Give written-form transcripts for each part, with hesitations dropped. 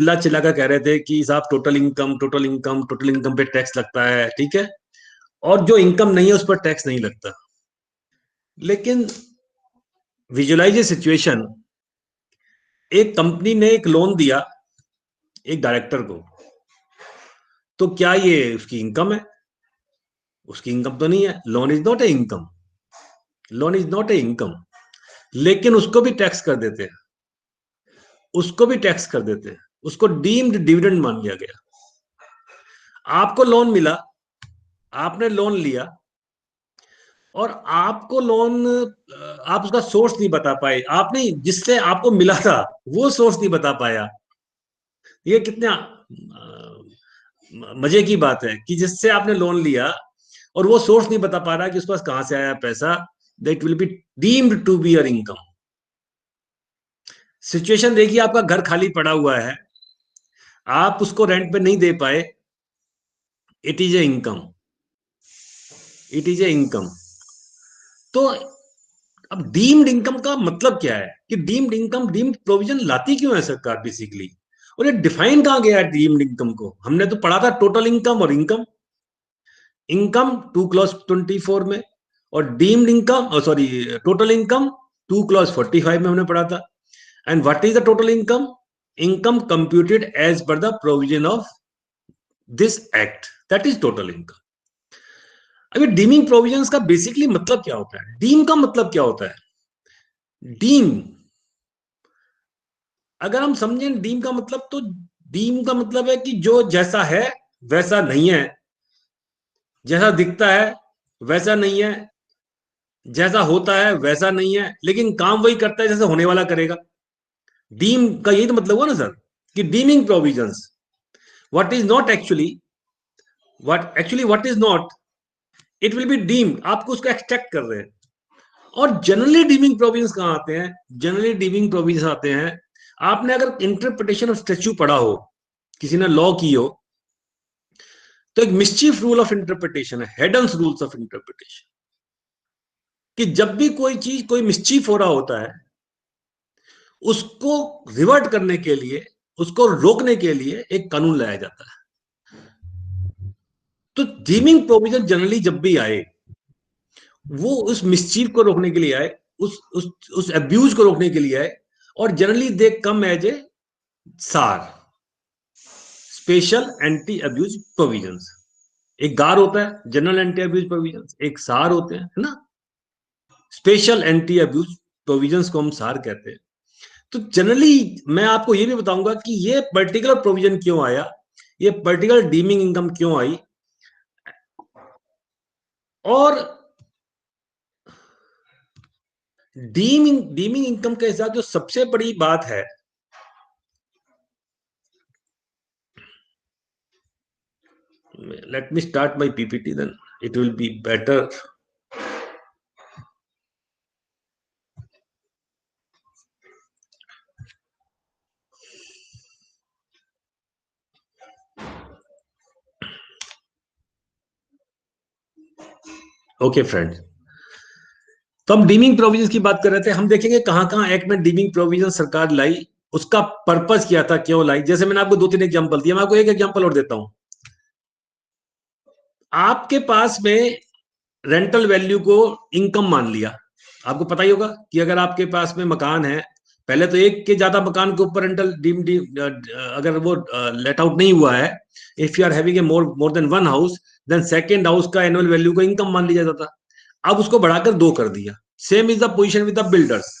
चिल्ला चिल्ला कर कह रहे थे कि साहब total income, total income, total income पे टैक्स लगता है, ठीक है, और जो इनकम नहीं है उस पर टैक्स नहीं लगता। लेकिन विजुअलाइज ए सिचुएशन, एक कंपनी ने एक लोन दिया एक डायरेक्टर को, तो क्या ये उसकी इनकम है? उसकी इनकम तो नहीं है। Loan is not A income, loan is not A income. लेकिन उसको भी टैक्स कर देते हैं, उसको भी टैक्स कर देते हैं, उसको डीम्ड डिविडेंड मान लिया गया। आपको लोन मिला, आपने लोन लिया, और आपको लोन, आप उसका सोर्स नहीं बता पाए, आपने जिससे आपको मिला था वो सोर्स नहीं बता पाया। ये कितना मजे की बात है कि जिससे आपने लोन लिया और वो सोर्स नहीं बता पा रहा कि उसके पास कहां से आया पैसा, that will be deemed to be your income. Situation देखिए, आपका घर खाली पड़ा हुआ है, आप उसको रेंट पे नहीं दे पाए, it is a income, it is a income. तो अब डीम्ड इनकम का मतलब क्या है कि डीम्ड इनकम, डीम्ड प्रोविजन लाती क्यों है सरकार बेसिकली, और ये डिफाइन कहां गया है डीम्ड इनकम को? हमने तो पढ़ा था टोटल इनकम और इनकम। इनकम 2 क्लॉज 24 में, और deemed income, sorry, total income 2 clause 45 में हमने पढ़ा था। And what is the total income? Income computed as per the provision of this act, that is total income. अभी डीमिंग प्रोविजंस का basically मतलब क्या होता है? डीम का मतलब क्या होता है? डीम, अगर हम समझें डीम का मतलब, तो डीम का मतलब है कि जो जैसा है वैसा नहीं है, जैसा दिखता है वैसा नहीं है, जैसा होता है वैसा नहीं है, लेकिन काम वही करता है जैसा होने वाला करेगा। डीम का यही तो मतलब हुआ ना सर, कि dimming provisions, what is not actually, what is not, it will be deemed, आपको उसको एक्सट्रैक्ट कर रहे हैं। और जनरली डीमिंग प्रोविजंस कहां आते हैं? जनरली डीमिंग प्रोविजंस आते हैं, आपने अगर इंटरप्रिटेशन ऑफ स्टैच्यू पढ़ा हो, किसी ने लॉ की हो, तो एक मिस्चीफ रूल ऑफ इंटरप्रिटेशन है, हेडन्स रूल्स ऑफ इंटरप्रिटेशन, कि जब भी कोई चीज, कोई मिस्चीफ हो रहा होता है, उसको रिवर्ट करने के लिए, उसको रोकने के लिए एक कानून लाया जाता है। तो डीमिंग प्रोविजन जनरली जब भी आए, वो उस मिसचीफ को रोकने के लिए आए, उस अब्यूज को रोकने के लिए आए, और generally they come as a सार, स्पेशल एंटी अब्यूज प्रोविजंस। एक गार होता है जनरल एंटी अब्यूज प्रोविजंस, एक सार होते हैं, है ना, स्पेशल एंटी अब्यूज प्रोविजंस को हम सार कहते हैं। तो जनरली मैं आपको ये भी बताऊंगा कि ये पर्टिकुलर प्रोविजन क्यों आया, ये पर्टिकुलर डीमिंग इनकम क्यों आई, और डीमिंग इनकम के साथ जो सबसे बड़ी बात है, let me start my PPT, then it will be better. Okay friend, तो हम डीमिंग प्रोविजन की बात कर रहे थे। हम देखेंगे कहां कहां एक्ट में डीमिंग प्रोविजन सरकार लाई, उसका पर्पस क्या था, क्यों लाई। जैसे मैंने आपको 2-3 एग्जांपल दिया, मैं आपको एक एग्जांपल और देता हूं। आपके पास में रेंटल वैल्यू को इनकम मान लिया। आपको पता ही होगा कि अगर आपके पास में मकान है, पहले तो एक के ज्यादा मकान के ऊपर रेंटल अगर वो लेट आउट नहीं हुआ है, if you are having a more than one house, then second house का एनुअल वैल्यू को इनकम मान लिया जाता। अब उसको बढ़ाकर 2 कर दिया। Same is the position with the builders,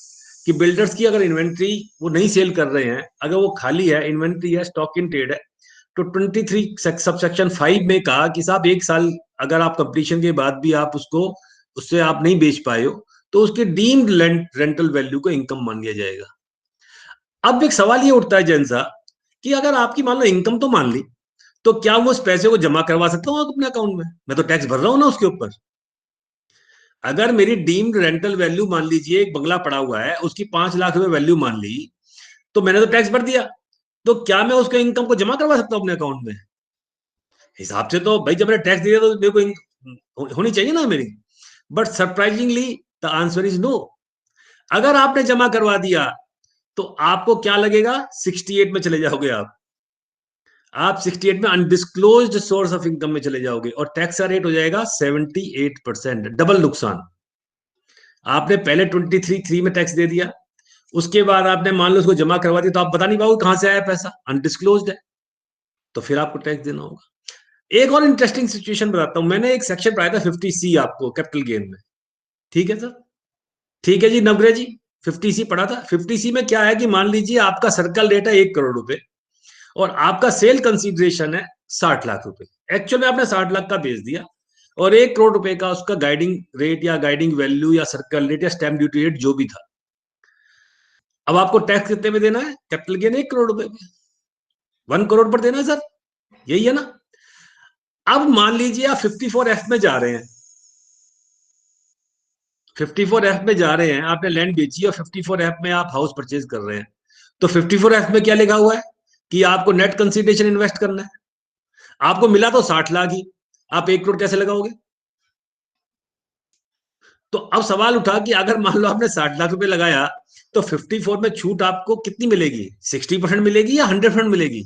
कि बिल्डर्स की अगर इन्वेंट्री वो नहीं सेल कर रहे हैं, अगर वो खाली है, इन्वेंट्री है, स्टॉक इन ट्रेड है, तो 23 सबसेक्शन 5 में कहा कि साहब 1 साल अगर आप कंप्लीशन के बाद भी आप उसको, उससे आप नहीं बेच पाए हो, तो उसके डीम्ड रेंटल वैल्यू को इनकम मान लिया जाएगा। अब एक सवाल ये उठता है जैन साहब, कि अगर आपकी मान लो इनकम तो मान ली, तो क्या वो उस पैसे को जमा करवा सकता हूँ अपने अकाउंट में? मैं तो टैक्स भर रहा हूं ना उसके ऊपर। अगर मेरी डीम्ड रेंटल वैल्यू, मान लीजिए एक बंगला पड़ा हुआ है, उसकी 5 लाख रुपए वैल्यू मान ली, तो मैंने तो टैक्स भर दिया, तो क्या मैं उसके इनकम को जमा करवा सकता हूँ अपने अकाउंट में? हिसाब से तो भाई जब मैंने टैक्स दिया तो मेरे को होनी चाहिए ना मेरी। But surprisingly the answer is no. अगर आपने जमा करवा दिया, तो आपको क्या लगेगा, 68 में चले जाओगे आप। आप 68 में अनडिस्क्लोज्ड सोर्स ऑफ इनकम में चले जाओगे और टैक्स का रेट हो जाएगा 78%, डबल नुकसान। आपने पहले 23 में टैक्स दे दिया, उसके बाद आपने मान लो उसको जमा करवा दिया, तो आप बता नहीं पाओगे कहां से आया पैसा, अनडिस्क्लोज्ड है, तो फिर आपको टैक्स देना होगा। एक और इंटरेस्टिंग सिचुएशन बताता हूं, मैंने एक सेक्शन पढ़ाया था 50C आपको कैपिटल गेन में, ठीक है सर, ठीक है जी नवग्रह जी, 50C पढ़ा था। 50C में क्या है कि मान लीजिए आपका सर्कल रेट है 1 करोड़ रुपए और आपका सेल कंसीडरेशन है 60 लाख रुपए, एक्चुअल में आपने 60 लाख का बेच दिया और 1 करोड़ रुपए का उसका गाइडिंग रेट या गाइडिंग वैल्यू या सर्कल रेट या स्टैम्प ड्यूटी रेट जो भी था। अब आपको टैक्स कितने में देना है, कैपिटल गेन 1 करोड़ रुपए में, 1 करोड़ पर देना है सर, यही है ना। अब मान लीजिए आप 54F में जा रहे हैं, 54F में जा रहे हैं, आपने लैंड बेची और 54F में आप हाउस परचेज कर रहे हैं, तो 54F में क्या लिखा हुआ है कि आपको नेट कंसिडरेशन इन्वेस्ट करना है, आपको मिला तो 60 लाख ही, आप 1 करोड़ कैसे लगाओगे। तो अब सवाल उठा कि अगर मान लो आपने 60 लाख रुपए लगाया तो 54 में छूट आपको कितनी मिलेगी, 60% मिलेगी या 100% मिलेगी।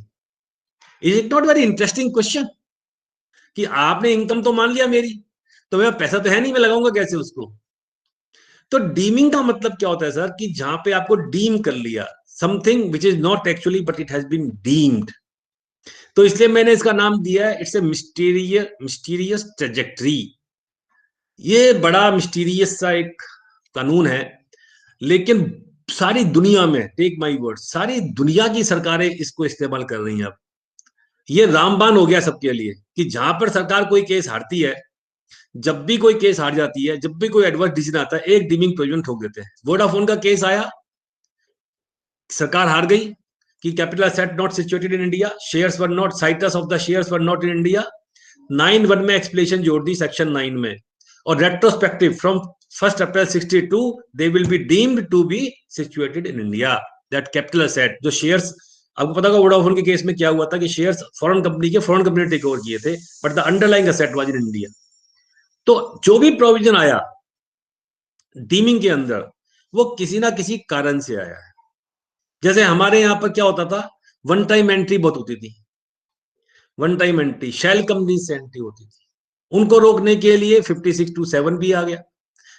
Is it not very interesting question कि आपने इनकम तो मान लिया मेरी, तो मेरा पैसा तो है नहीं, मैं लगाऊंगा कैसे उसको। तो डीमिंग का मतलब क्या होता है सर, कि जहां पे आपको डीम कर लिया something which is not actually but it has been deemed, तो इसलिए मैंने इसका नाम दिया है इट्स ए मिस्टीरियस ट्रेजेक्टरी। ये बड़ा मिस्टीरियस सा एक कानून है, लेकिन सारी दुनिया में, टेक माई वर्ड, सारी दुनिया की सरकारें इसको इस्तेमाल कर रही हैं अब। ये रामबाण हो गया सबके लिए कि जहां पर सरकार कोई केस हारती है, जब भी कोई केस हार जाती है, जब भी कोई एडवर्स डिसीजन आता है, एक डीमिंग प्रोविजन ठोक देते हैं। वोडाफोन का केस आया, सरकार हार गई कि capital asset not situated in India, shares were not, situs of the shares were not in India, 9(1) में एक्सप्लेनेशन जोड़ दी सेक्शन 9 में, और retrospective from 1 April 62 they will be deemed to be situated in India, that capital asset, जो shares, आपको पता होगा Vodafone के केस में क्या हुआ था कि शेयर्स फॉरेन कंपनी के, फॉरेन कंपनी ने टेक ओवर किए थे, but the underlying asset was in India. तो जो भी प्रोविजन आया डीमिंग के अंदर, वो किसी ना किसी कारण से आया है। जैसे हमारे यहां पर क्या होता था, वन टाइम एंट्री बहुत होती थी, one time entry shell company से एंट्री होती थी, उनको रोकने के लिए 56(2)(7) भी आ गया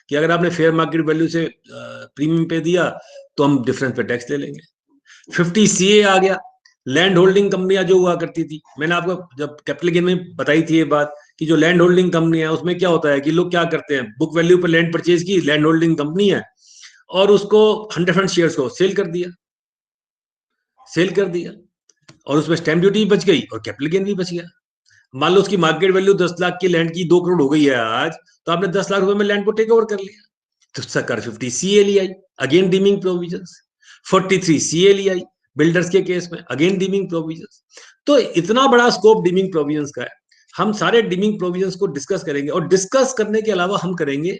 कि अगर आपने फेयर मार्केट वैल्यू से प्रीमियम पे दिया तो हम डिफरेंस पे टैक्स ले लेंगे। 50CA आ गया, लैंड होल्डिंग कंपनियां जो हुआ करती थी, मैंने आपको जब कैपिटल गेन में बताई थी ये बात कि जो लैंड होल्डिंग कंपनी है उसमें क्या होता है कि लोग क्या करते हैं, बुक वैल्यू पर लैंड परचेज की, लैंड होल्डिंग कंपनी है, और उसको 100% शेयर्स को सेल कर दिया, सेल कर दिया, और उसमें स्टैम्प ड्यूटी भी बच गई और कैपिटल गेन भी बच गया। मान लो उसकी मार्केट वैल्यू 10 लाख की लैंड की 2 करोड़ हो गई है आज, तो आपने 10 लाख रुपए में लैंड को टेक ओवर कर लिया, तो सरकार 50CA ले आई, अगेन डीमिंग प्रोविजन। 43CA ले आई बिल्डर्स के केस में, अगेन डीमिंग प्रोविजन। तो इतना बड़ा स्कोप डीमिंग प्रोविजन का है, हम सारे डीमिंग प्रोविजन को डिस्कस करेंगे, और डिस्कस करने के अलावा हम करेंगे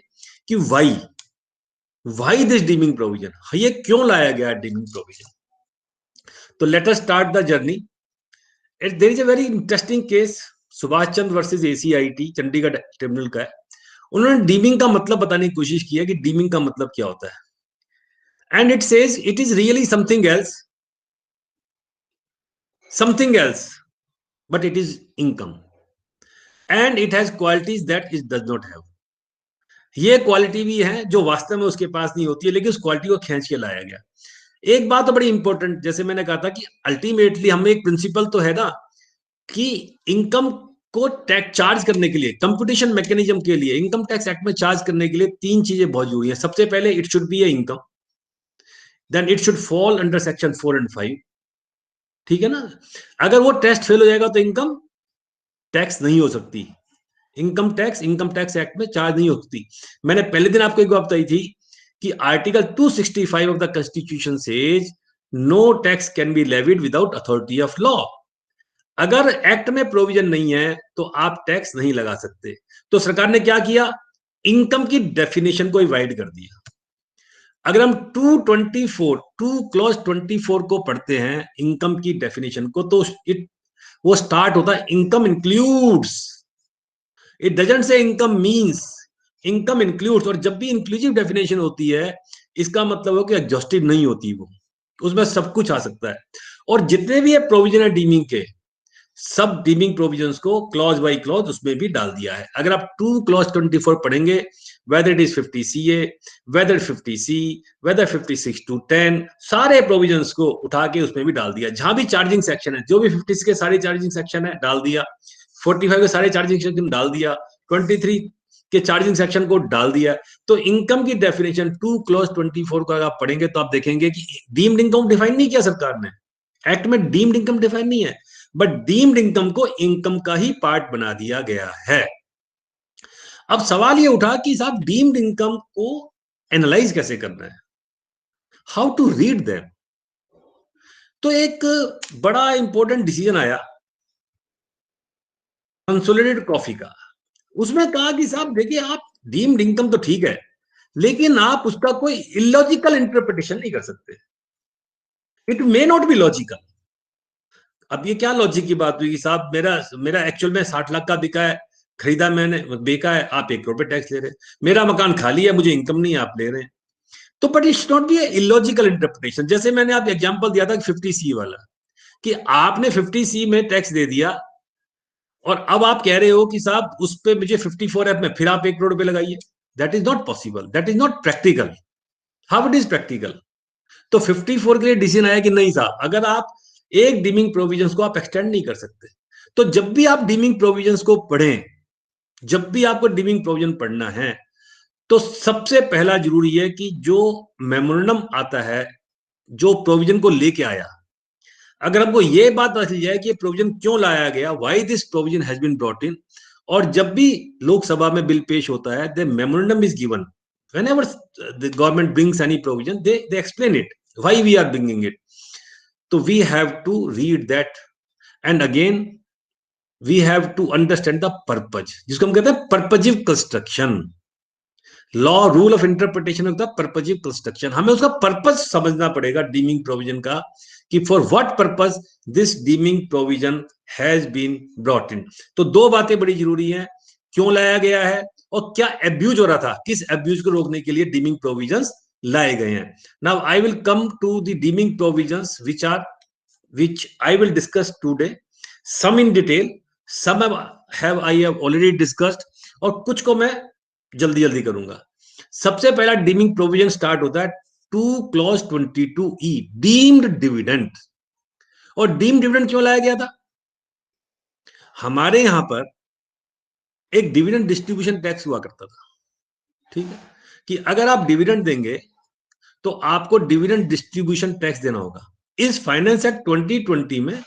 कि वाई दिस डीमिंग प्रोविजन, ये क्यों लाया गया डीमिंग प्रोविजन। तो let us start the journey. There is a very interesting case, Subhash Chandra versus ACIT, Chandigarh tribunal का है। उन्होंने डीमिंग का मतलब बताने की कोशिश की है कि डीमिंग का मतलब क्या होता है, and it says it is really something else but it is income and it has qualities that it does not have. ये क्वालिटी भी है जो वास्तव में उसके पास नहीं होती है, लेकिन उस क्वालिटी को खींच के लाया गया। एक बात तो बड़ी इंपॉर्टेंट, जैसे मैंने कहा था कि अल्टीमेटली हमें एक प्रिंसिपल तो है ना कि इनकम को टैक्स चार्ज करने के लिए, कंपटीशन मैकेनिज्म के लिए, इनकम टैक्स एक्ट में चार्ज करने के लिए 3 चीजें बहुत जरूरी है। सबसे पहले it should be a income, then it should fall under section 4 and 5, ठीक है ना। अगर वो टेस्ट फेल हो जाएगा तो इनकम टैक्स नहीं हो सकती, इनकम टैक्स एक्ट में चार्ज नहीं हो सकती। मैंने पहले दिन आपको एक बात बताई थी कि article 265 of the constitution says no tax can be levied without authority of law. अगर एक्ट में प्रोविजन नहीं है तो आप टैक्स नहीं लगा सकते। तो सरकार ने क्या किया, इनकम की डेफिनेशन को वाइड कर दिया। अगर हम 2 क्लॉज 24 को पढ़ते हैं इनकम की डेफिनेशन को, तो वो स्टार्ट होता है income includes, it doesn't say income means, income includes. और जब भी इंक्लूसिव डेफिनेशन होती है इसका मतलब है कि एग्जॉस्टिव नहीं होती, वो उसमें सब कुछ आ सकता है। और जितने भी ये प्रोविजन है डीमिंग के, सब डीमिंग प्रोविजंस को क्लॉज बाय क्लॉज उसमें भी डाल दिया है। अगर आप 2 क्लॉज 24 पढ़ेंगे, whether it is 50 CA, whether 50 C, whether 56 to 10, सारे प्रोविजंस को उठा के उसमें भी डाल दिया। जहां भी चार्जिंग सेक्शन है, जो भी 50 के सारे चार्जिंग सेक्शन है डाल दिया, 45 के सारे चार्जिंग सेक्शन डाल दिया, 23 के चार्जिंग सेक्शन को डाल दिया। तो इनकम की डेफिनेशन 2 क्लॉज 24 को अगर आप पढ़ेंगे तो आप देखेंगे कि डीम्ड इनकम डिफाइन नहीं किया सरकार ने, एक्ट में डीम्ड इनकम डिफाइन नहीं है, बट डीम्ड इनकम को इनकम का ही पार्ट बना दिया गया है। अब सवाल ये उठा कि साहब डीम्ड इनकम को एनालाइज कैसे करना है, हाउ टू रीड देम। तो एक बड़ा इंपॉर्टेंट डिसीजन आया कंसोलिडेटेड कॉफी का। उसमें कहा कि साहब देखिए, आप डीम्ड इनकम तो ठीक है, लेकिन आप उसका कोई इलॉजिकल इंटरप्रिटेशन नहीं कर सकते। It may not be logical. अब ये क्या लॉजिक की बात हुई कि साहब मेरा मेरा एक्चुअल में 60 लाख का बिका है, खरीदा मैंने, बेका है, आप 1 करोड़ पे टैक्स ले रहे हैं। मेरा मकान खाली है, मुझे इनकम नहीं है, आप ले रहे हैं। तो but it's not be illogical interpretation. जैसे मैंने आप एग्जांपल दिया था 50C वाला, कि आपने 50C में टैक्स दे दिया और अब आप कह रहे हो कि साहब उस पे मुझे 54F में फिर आप 1 करोड़ रुपए लगाइए। That is not possible, that is not practical. How it is practical? तो 54 के लिए डिसीजन आया कि नहीं साहब, अगर आप एक डीमिंग प्रोविजंस को आप एक्सटेंड नहीं कर सकते। तो जब भी आप डीमिंग प्रोविजंस को पढ़ें, जब भी आपको डीमिंग प्रोविजन पढ़ना है, तो सबसे पहला जरूरी है कि जो मेमोरेंडम आता है, जो प्रोविजन को लेके आया, अगर हमको ये बात पता चल जाए कि ये प्रोविजन क्यों लाया गया, why this provision has been brought in, और जब भी लोकसभा में बिल पेश होता है, the memorandum is given whenever the government brings any provision, they explain it why we are bringing it. So we have to read that, and again we have to understand the purpose, जिसको हम कहते हैं purposive construction. Law rule of interpretation of the purposive construction, हमें उसका purpose समझना पड़ेगा deeming provision का, कि for what purpose this deeming provision has been brought in. तो दो बातें बड़ी जरूरी हैं, क्यों लाया गया है और क्या एब्यूज हो रहा था, किस एब्यूज को रोकने के लिए डीमिंग प्रोविजंस लाए गए हैं। Now I will come to the deeming provisions which I will discuss today, some in detail, some I have already discussed, और कुछ को मैं जल्दी जल्दी करूंगा। सबसे पहला डीमिंग प्रोविजन स्टार्ट होता है 2 क्लॉज 22E, डीम्ड डिविडेंड। और डीम्ड डिविडेंड क्यों लाया गया था? हमारे यहां पर एक डिविडेंड डिस्ट्रीब्यूशन टैक्स हुआ करता था, ठीक है, कि अगर आप डिविडेंड देंगे तो आपको डिविडेंड डिस्ट्रीब्यूशन टैक्स देना होगा। इस फाइनेंस एक्ट 2020 में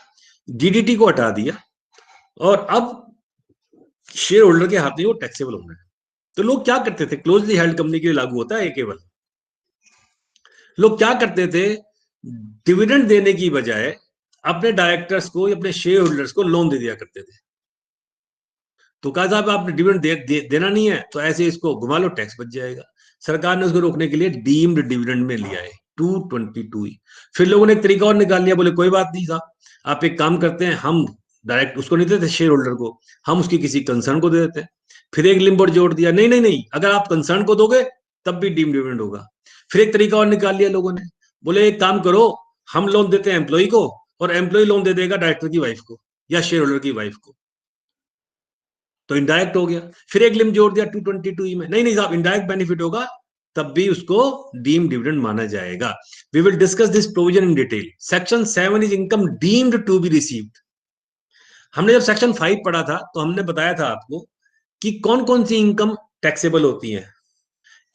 डीडीटी को हटा दिया और अब शेयर होल्डर के हाथ में वो टैक्सेबल होना है। तो लोग क्या करते थे, क्लोजली हेल्ड कंपनी के लिए लागू होता है ये केवल, लोग क्या करते थे, डिविडेंड देने की बजाय अपने डायरेक्टर्स को, अपने शेयर होल्डर्स को लोन दे दिया करते थे। तो कहा साहब आपने डिविडेंड देना नहीं है तो ऐसे इसको घुमा लो, टैक्स बच जाएगा। सरकार ने उसको रोकने के लिए डीम्ड डिविडेंड में लिया है 222E। फिर लोगों ने एक तरीका और निकाल लिया, बोले कोई बात नहीं साहब, आप एक काम करते हैं, हम डायरेक्ट उसको नहीं देते शेयर होल्डर को, हम उसकी किसी कंसर्न को दे देते हैं। फिर एक लिम्ब और जोड़ दिया, नहीं नहीं नहीं, अगर आप कंसर्न को दोगे तब भी डीम्ड डिविडेंड होगा। फिर एक तरीका और निकाल लिया लोगों ने, बोले एक काम करो, हम लोन देते हैं एम्प्लॉय को और एम्प्लॉय लोन दे देगा डायरेक्टर की वाइफ को या शेयर होल्डर की वाइफ को, तो इनडायरेक्ट हो गया। फिर एक लिमिट जोड़ दिया 222E में, नहीं नहीं साहब इनडायरेक्ट बेनिफिट होगा, तब भी उसको डीम डिविडेंड माना जाएगा। We will discuss this provision in detail. Section 7 is income deemed to be received. हमने जब सेक्शन 5 पढ़ा था तो हमने बताया था आपको कि कौन कौन सी इनकम टैक्सेबल होती है।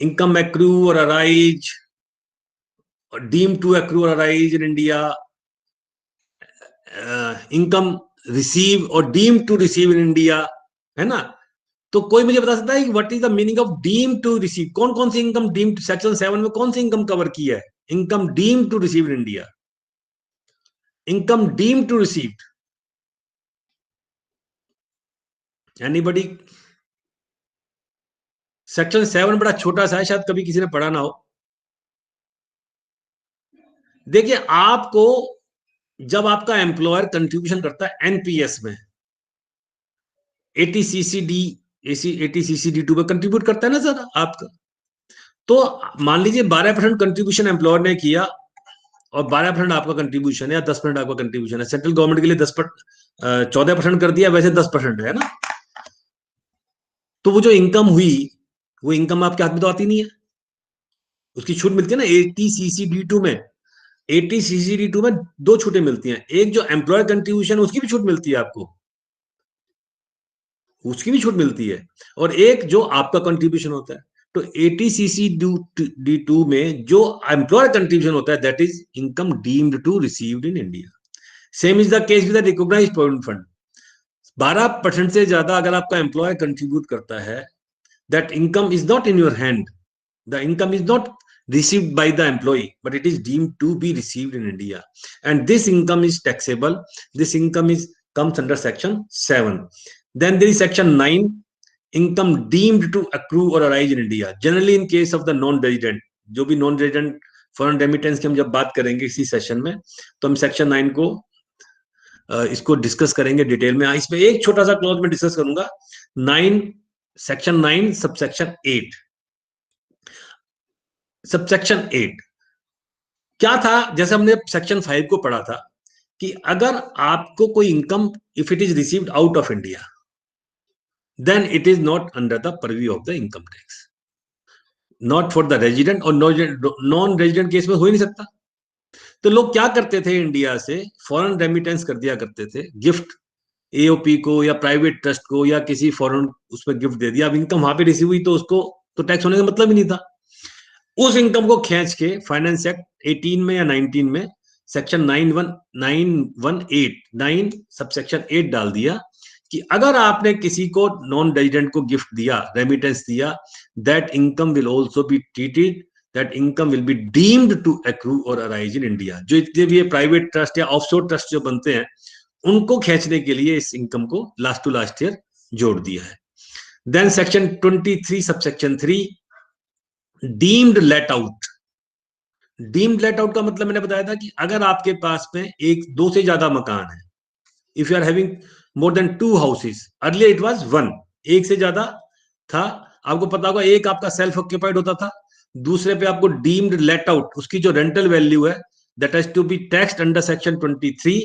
इनकम एक्रू और अराइज, डीम टू एक्रू और arise in India, income receive और deem to receive in India, है ना। तो कोई मुझे बता सकता है कि what is the meaning of deem to receive, कौन कौन सी इनकम डीम, सेक्शन 7 में कौन सी इनकम कवर की है, income deem to receive in India, income deem to receive, anybody? Section 7 बड़ा छोटा सा है, शायद कभी किसी ने पढ़ा ना हो। देखिए आपको, जब आपका एम्प्लॉयर कंट्रीब्यूशन करता है एनपीएस में, एटीसीसीडी, एटीसीसीडी2 में कंट्रीब्यूट करता है ना सर आपका, तो मान लीजिए 12% कंट्रीब्यूशन एम्प्लॉयर ने किया और 12% आपका कंट्रीब्यूशन है या 10% आपका कंट्रीब्यूशन है। सेंट्रल गवर्नमेंट के लिए 14% कर दिया, वैसे 10% है ना। तो वो जो इनकम हुई, वो इनकम आपके हाथ में तो आती नहीं है, उसकी छूट मिलती है ना 80CC_D2 में। 80CC_D2 में दो छूटें मिलती हैं, एक जो एम्प्लॉय कंट्रीब्यूशन उसकी भी छूट मिलती है आपको, उसकी भी छूट मिलती है, और एक जो आपका कंट्रीब्यूशन होता है। तो 80CC_D2 में जो एम्प्लॉयर कंट्रीब्यूशन होता है, that is income deemed to received in India. Same is the case with the recognised provident fund. 12% से ज्यादा अगर आपका एम्प्लॉयर कंट्रीब्यूट करता है, that income is not in your hand, the income is not received by the employee, but it is deemed to be received in India, and this income is taxable. This income is comes under section 7. Then there is section 9, income deemed to accrue or arise in India, generally in case of the non-resident। जो भी non resident foreign remittance की हम जब बात करेंगे इसी session में, तो हम सेक्शन 9 को इसको डिस्कस करेंगे डिटेल में। इसमें एक छोटा सा क्लॉज में डिस्कस करूंगा, 9 सेक्शन 9 सबसेक्शन 8। सबसेक्शन 8 क्या था, जैसे हमने सेक्शन 5 को पढ़ा था कि अगर आपको कोई income if it is received out of India, then it is not under the purview of the income tax, not for the resident, और नॉन रेजिडेंट केस में हो ही नहीं सकता। तो लोग क्या करते थे, इंडिया से फॉरेन रेमिटेंस कर दिया करते थे, गिफ्ट एओपी को या प्राइवेट ट्रस्ट को या किसी फॉरेन उसमें गिफ्ट दे दिया, अब इनकम वहां पे रिसीव हुई तो उसको तो टैक्स होने का मतलब ही नहीं था। उस इनकम को खींच के फाइनेंस एक्ट 18 में या 19 में सेक्शन 9 सबसेक्शन 8 डाल दिया कि अगर आपने किसी को नॉन रेजिडेंट को गिफ्ट दिया, रेमिटेंस दिया, that income will also be treated, that income will be deemed to accrue और अराइज इन इंडिया। जो इतने भी प्राइवेट ट्रस्ट या ऑफशोर ट्रस्ट जो बनते हैं, उनको खींचने के लिए इस इनकम को लास्ट टू लास्ट ईयर जोड़ दिया है। Then section 23 subsection 3, deemed let out. Deemed let out का मतलब मैंने बताया था कि अगर आपके पास में एक दो से ज्यादा मकान है, if you are having more than 2 houses, earlier it was 1, एक से ज्यादा था। आपको पता होगा एक आपका सेल्फ ऑक्यूपाइड होता था, दूसरे पे आपको डीम्ड लेट आउट, उसकी जो रेंटल वैल्यू है that has to be taxed under section 23।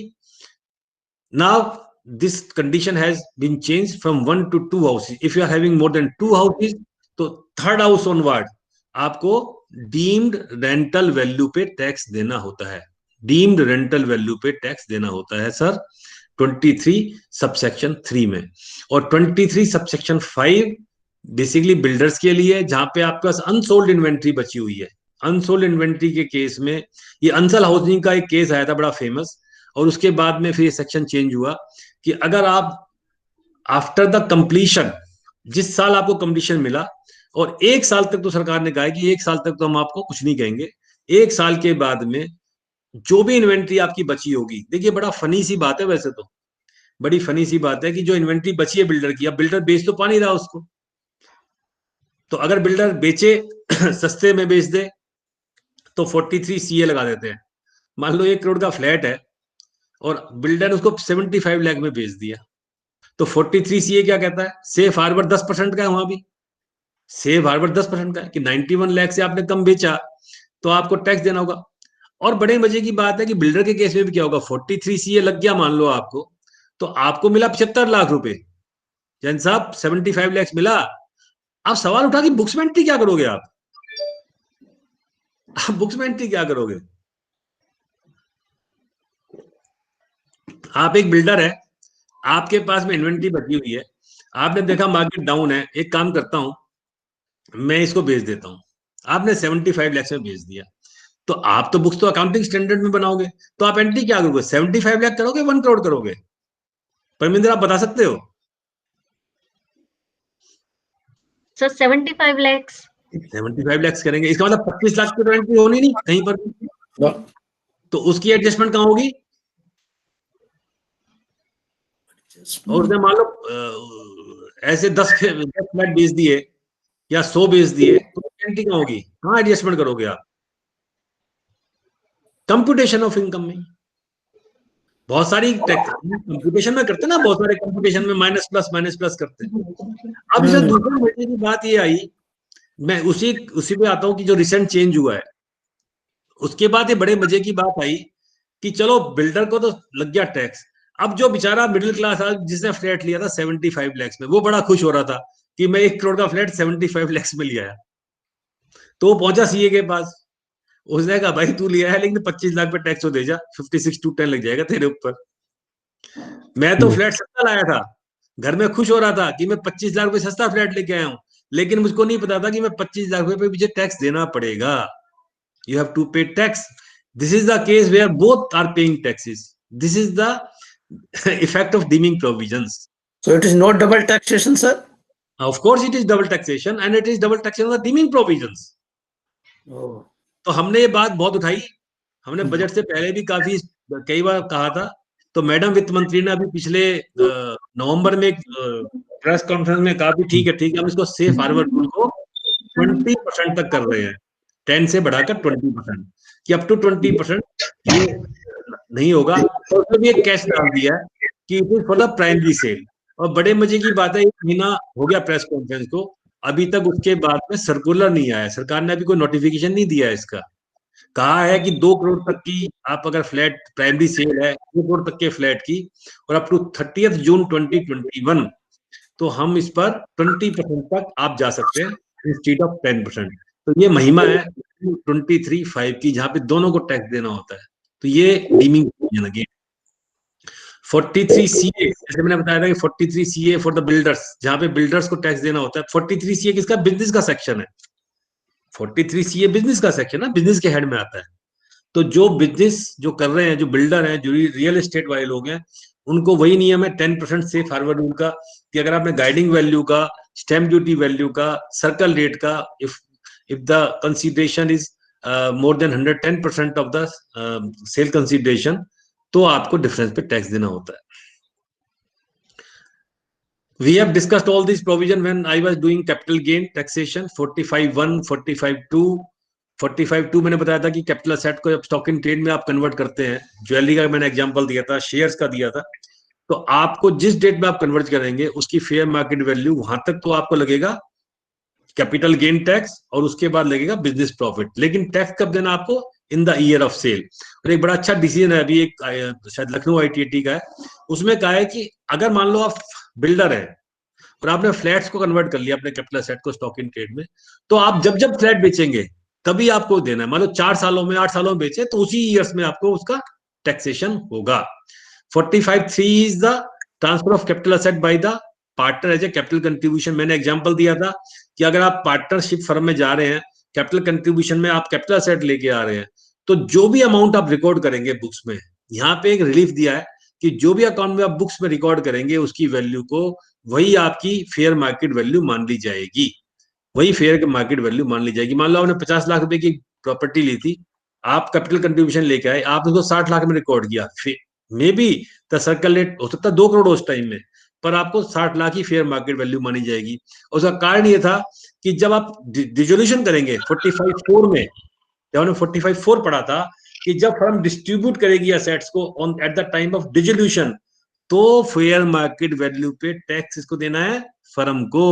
Now this condition has been changed from 1 to 2 houses. If you are having more than 2 houses, तो थर्ड हाउस ऑनवर्ड आपको deemed rental value पे tax देना होता है, deemed rental value पे tax देना होता है सर 23 सबसेक्शन 3 में। और 23 सबसेक्शन 5 बेसिकली बिल्डर्स के लिए, जहां पे आपके पास अनसोल्ड इन्वेंट्री बची हुई है। अनसोल्ड इन्वेंट्री के केस में, ये अंसल हाउसिंग का एक केस आया था बड़ा फेमस, और उसके बाद में फिर ये सेक्शन चेंज हुआ कि अगर आप आफ्टर द कंप्लीशन, जिस साल आपको कंप्लीशन मिला, और एक साल तक तो सरकार ने कहा है कि एक साल तक तो हम आपको कुछ नहीं कहेंगे, एक साल के बाद में जो भी इन्वेंट्री आपकी बची होगी, देखिए बड़ा फनी सी बात है, वैसे तो बड़ी फनी सी बात है कि जो इन्वेंट्री बची है बिल्डर की, अब बिल्डर बेच तो पा नहीं रहा उसको, तो अगर बिल्डर बेचे सस्ते में बेच दे तो 43 CA लगा देते हैं। मान लो 1 करोड़ का फ्लैट है और बिल्डर उसको 75 लाख में बेच दिया, तो 43 CA क्या कहता है, सेफ हार्बर 10% का है, वहां भी सेफ हार्बर 10% का है कि 91 लाख से आपने कम बेचा तो आपको टैक्स देना होगा। और बड़े मजे की बात है कि बिल्डर के केस में भी क्या होगा, 43 CA लग गया मान लो आपको, तो आपको मिला 75 लाख रुपए, जैन साहब 75 लाख मिला। आप सवाल उठा कि बुक्स में एंट्री क्या करोगे आप बुक्स में एंट्री क्या करोगे। आप एक बिल्डर है, आपके पास में इन्वेंट्री बची हुई है, आपने देखा मार्केट डाउन है, एक काम करता हूं मैं इसको बेच देता हूं, आपने 75 लाख में बेच दिया, तो आप तो बुक्स तो अकाउंटिंग स्टैंडर्ड में बनाओगे, तो आप एंट्री क्या करोगे, 75 लाख करोगे 1 करोड़ करोगे, परमिंदर आप बता सकते हो। Sir 75 lakhs। 75 लाख करेंगे, इसका मतलब 25 लाख की तो एंट्री होनी नहीं कहीं पर भी। तो उसकी एडजस्टमेंट कहाँ होगी, और उसने मान लो ऐसे 10 फ्लैट बेच दिए या 100 बेच दिए, तो एंट्री कहाँ होगी, कहाँ एडजस्टमेंट करोगे आप, कंप्यूटेशन ऑफ इनकम में। बहुत सारी कंप्यूटेशन में करते हैं ना, बहुत सारे कंप्यूटेशन में माइनस प्लस करते हैं। अब इसमें दूसरे मजे की बात ये आई, मैं उसी उसी पे आता हूँ कि जो रिसेंट चेंज हुआ है, उसके बाद ये बड़े मजे की बात आई कि चलो बिल्डर को तो लग गया टैक्स, अब जो बेचारा मिडिल क्लास था जिसने फ्लैट लिया था 75 लाख में, वो बड़ा खुश हो रहा था कि मैं 1 करोड़ का फ्लैट 75 लाख में लिया है। तो वो पहुंचा सीए के पास, उसने कहा भाई तू लिया है लेकिन 25 लाख पे टैक्स तो दे जा, 56 to 10 लग जाएगा तेरे ऊपर। मैं तो फ्लैट सस्ता लाया था, घर में खुश हो रहा था कि मैं 25 लाख रुपए सस्ता फ्लैट लेके आया हूं, लेकिन मुझको नहीं पता था कि मैं 25 लाख रुपए पे मुझे टैक्स देना पड़ेगा। You have to pay tax. This is the case where both are paying taxes. This is the effect of deeming provisions. So it is not double taxation, sir? Of course it is double taxation and it is double taxation of the deeming provisions. Oh. तो हमने ये बात बहुत उठाई, हमने budget से पहले भी काफी कई बार कहा था। तो मैडम वित्त मंत्री ने अभी पिछले नवंबर में प्रेस कॉन्फ्रेंस में कहा ठीक है हम इसको सेफ हार्बर रूल को 20% तक कर रहे हैं, 10 से बढ़ाकर 20%, कि अप टू 20% ये नहीं होगा। और उसमें भी एक कैश डाल दिया है कि it is for the primary sale. और बड़े मजे की बात है, 1 महीना हो गया प्रेस कॉन्फ्रेंस को, अभी तक उसके बाद में सर्कुलर नहीं आया, सरकार ने अभी कोई नोटिफिकेशन नहीं दिया है इसका। कहा है कि 2 करोड़ तक की आप अगर फ्लैट प्राइमरी सेल है 2 करोड़ तक के फ्लैट की, और अप टू 30 जून 2021 तो हम इस पर 20% तक आप जा सकते हैं इंस्टीड ऑफ 10%। तो ये महिमा है 23(5) की, जहां पे दोनों को टैक्स देना होता है। तो ये डीमिंग लगी। 43CA, जैसे मैंने बताया था कि 43CA फॉर द बिल्डर्स, जहां पे बिल्डर्स को टैक्स देना होता है। 43CA किसका? बिजनेस का सेक्शन है। 43CA बिजनेस का सेक्शन है, बिजनेस के हेड में आता है। तो जो बिजनेस जो कर रहे हैं, जो बिल्डर हैं, जो रियल एस्टेट वाले लोग हैं, उनको वही नियम है 10% सेफ हार्बर रूल का, कि अगर आपने गाइडिंग वैल्यू का, स्टैम्प ड्यूटी वैल्यू का, सर्कल रेट का, if the consideration is more than 110% of the sale consideration, तो आपको डिफरेंस पे टैक्स देना होता है। We have discussed all these provision when I was doing capital gain taxation 45(1), 45(2). 45(2) मैंने बताया था कि कैपिटल असेट को स्टॉक इन ट्रेड में आप कन्वर्ट करते हैं। ज्वेलरी का मैंने एग्जांपल दिया था, शेयर्स का दिया था। तो आपको जिस डेट में आप कन्वर्ट करेंगे उसकी फेयर मार्केट वैल्यू, वहां तक तो आपको लगेगा कैपिटल गेन टैक्स, और उसके बाद लगेगा बिजनेस प्रॉफिट। लेकिन टैक्स कब देना आपको? In the year of sale. और एक बड़ा अच्छा डिसीजन है अभी, एक शायद लखनऊ ITAT का है, उसमें कहा है कि अगर मान लो आप बिल्डर है और आपने फ्लैट्स को कन्वर्ट कर लिया अपने कैपिटल असेट को स्टॉक इन ट्रेड में, तो आप जब जब फ्लैट बेचेंगे तभी आपको देना है। मान लो 4 सालों में, 8 सालों में बेचे, तो उसी ईयर्स में आपको उसका टैक्सेशन होगा। 45(3) is the transfer of capital asset by the partner as a capital contribution. मैंने एग्जांपल दिया था कि अगर आप पार्टनरशिप फर्म में जा रहे हैं, कैपिटल कंट्रीब्यूशन में आप कैपिटल असेट लेके आ रहे हैं, तो जो भी अमाउंट आप रिकॉर्ड करेंगे बुक्स में, यहाँ पे एक रिलीफ दिया है कि जो भी अकाउंट में आप बुक्स में रिकॉर्ड करेंगे उसकी वैल्यू को वही आपकी फेयर मार्केट वैल्यू मान ली जाएगी, वही फेयर मार्केट वैल्यू मान ली जाएगी। मान लो आपने 50 लाख रुपए की प्रॉपर्टी ली थी, आप कैपिटल कंट्रीब्यूशन लेके आए, आप उसको 60 लाख में रिकॉर्ड किया, may be the circle rate हो सकता है 2 करोड़ उस टाइम में, पर आपको 60 लाख ही फेयर मार्केट वैल्यू मानी जाएगी। उसका कारण ये था कि जब आप डिसोल्यूशन करेंगे 45(4) में, जब हमने 45(4) पढ़ा था कि जब फर्म डिस्ट्रीब्यूट करेगी एसेट्स को on at the time of dissolution, तो फेयर मार्केट वैल्यू पे टैक्स इसको देना है फर्म को।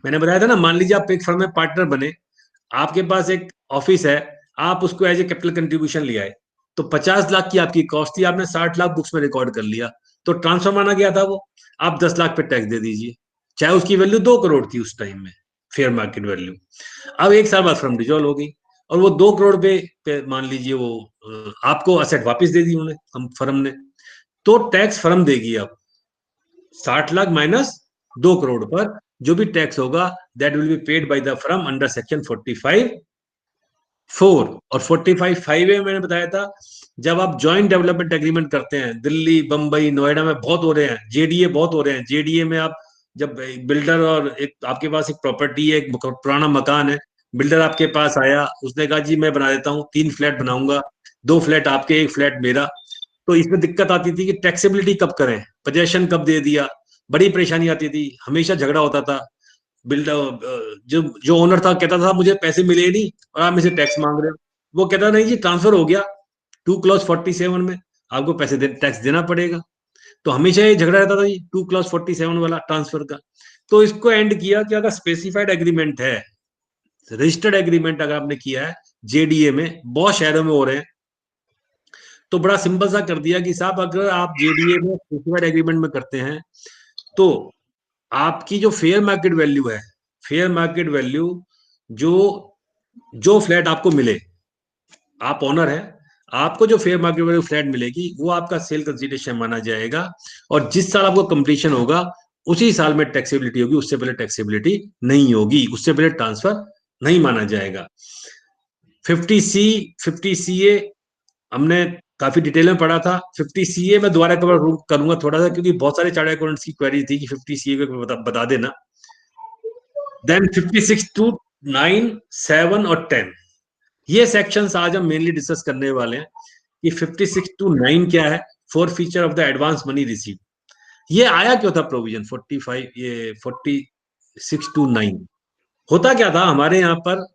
मैंने बताया था ना, मान लीजिए आप एक फर्म में पार्टनर बने, आपके पास एक ऑफिस है, आप उसको एज ए कैपिटल कंट्रीब्यूशन ले आए, तो 50 लाख की आपकी कॉस्ट थी, आपने 60 लाख बुक्स में रिकॉर्ड कर लिया, तो ट्रांसफर माना गया था वो, आप 10 लाख पे टैक्स दे दीजिए, चाहे उसकी वैल्यू 2 करोड़ थी उस टाइम में, फेयर मार्केट वैल्यू। अब 1 साल बाद फर्म डिसॉल्व हो गई और वो 2 करोड़ पे मान लीजिए वो आपको असेट वापस दे दी उन्हें, फर्म ने, तो टैक्स फर्म देगी। अब 60 लाख माइनस 2 करोड़ पर जो भी टैक्स होगा that will be paid by the firm under section 45(4). और 45(5) में मैंने बताया था, जब आप जॉइंट डेवलपमेंट एग्रीमेंट करते हैं, दिल्ली, बंबई, नोएडा में बहुत हो रहे हैं, JDA बहुत हो रहे हैं। JDA में आप जब बिल्डर और एक आपके पास एक प्रॉपर्टी है, एक पुराना मकान है, बिल्डर आपके पास आया, उसने कहा जी मैं बना देता हूँ, 3 फ्लैट बनाऊंगा, 2 फ्लैट आपके, 1 फ्लैट मेरा। तो इसमें दिक्कत आती थी कि टैक्सेबिलिटी कब करें, पोजेशन कब दे दिया, बड़ी परेशानी आती थी, हमेशा झगड़ा होता था। बिल्डर जो ओनर था कहता था मुझे पैसे मिले नहीं और आप मुझे टैक्स मांग रहे हो, वो कहता नहीं जी ट्रांसफर हो गया 2 क्लॉज 47 में, आपको पैसे टैक्स देना पड़ेगा। तो हमेशा ये झगड़ा रहता था जी 2 क्लॉज 47 वाला ट्रांसफर का। तो इसको एंड किया कि अगर स्पेसिफाइड एग्रीमेंट है, रजिस्टर्ड एग्रीमेंट अगर आपने किया है JDA में, बहुत शहरों में हो रहे हैं, तो बड़ा सिंपल सा कर दिया कि साहब अगर आप जेडीए में स्पेसिफाइड एग्रीमेंट में करते हैं तो आपकी जो फेयर मार्केट वैल्यू है, फेयर मार्केट वैल्यू जो जो फ्लैट आपको मिले, आप ओनर है, आपको जो फेयर मार्केट वैल्यू फ्लैट मिलेगी वो आपका सेल कंसीडरेशन माना जाएगा, और जिस साल आपको कंप्लीशन होगा उसी साल में टैक्सेबिलिटी होगी, उससे पहले टैक्सेबिलिटी नहीं होगी, उससे पहले ट्रांसफर नहीं माना जाएगा। 50 सी ए हमने काफी डिटेल में पढ़ा था। 50 CA मैं दोबारा कवर करूंगा थोड़ा सा, क्योंकि बहुत सारे चार्टर्ड अकाउंटेंट्स की क्वेरी थी कि 50 CA को बता देना। देन 56 to 9, 7 और 10, ये सेक्शंस आज हम मेनली डिस्कस करने वाले हैं कि 56 to 9 क्या है, for feature of the advance money receive. ये आया क्यों था प्रोविजन 45, ये 46 to 9 होता क्या था हमारे यहाँ पर?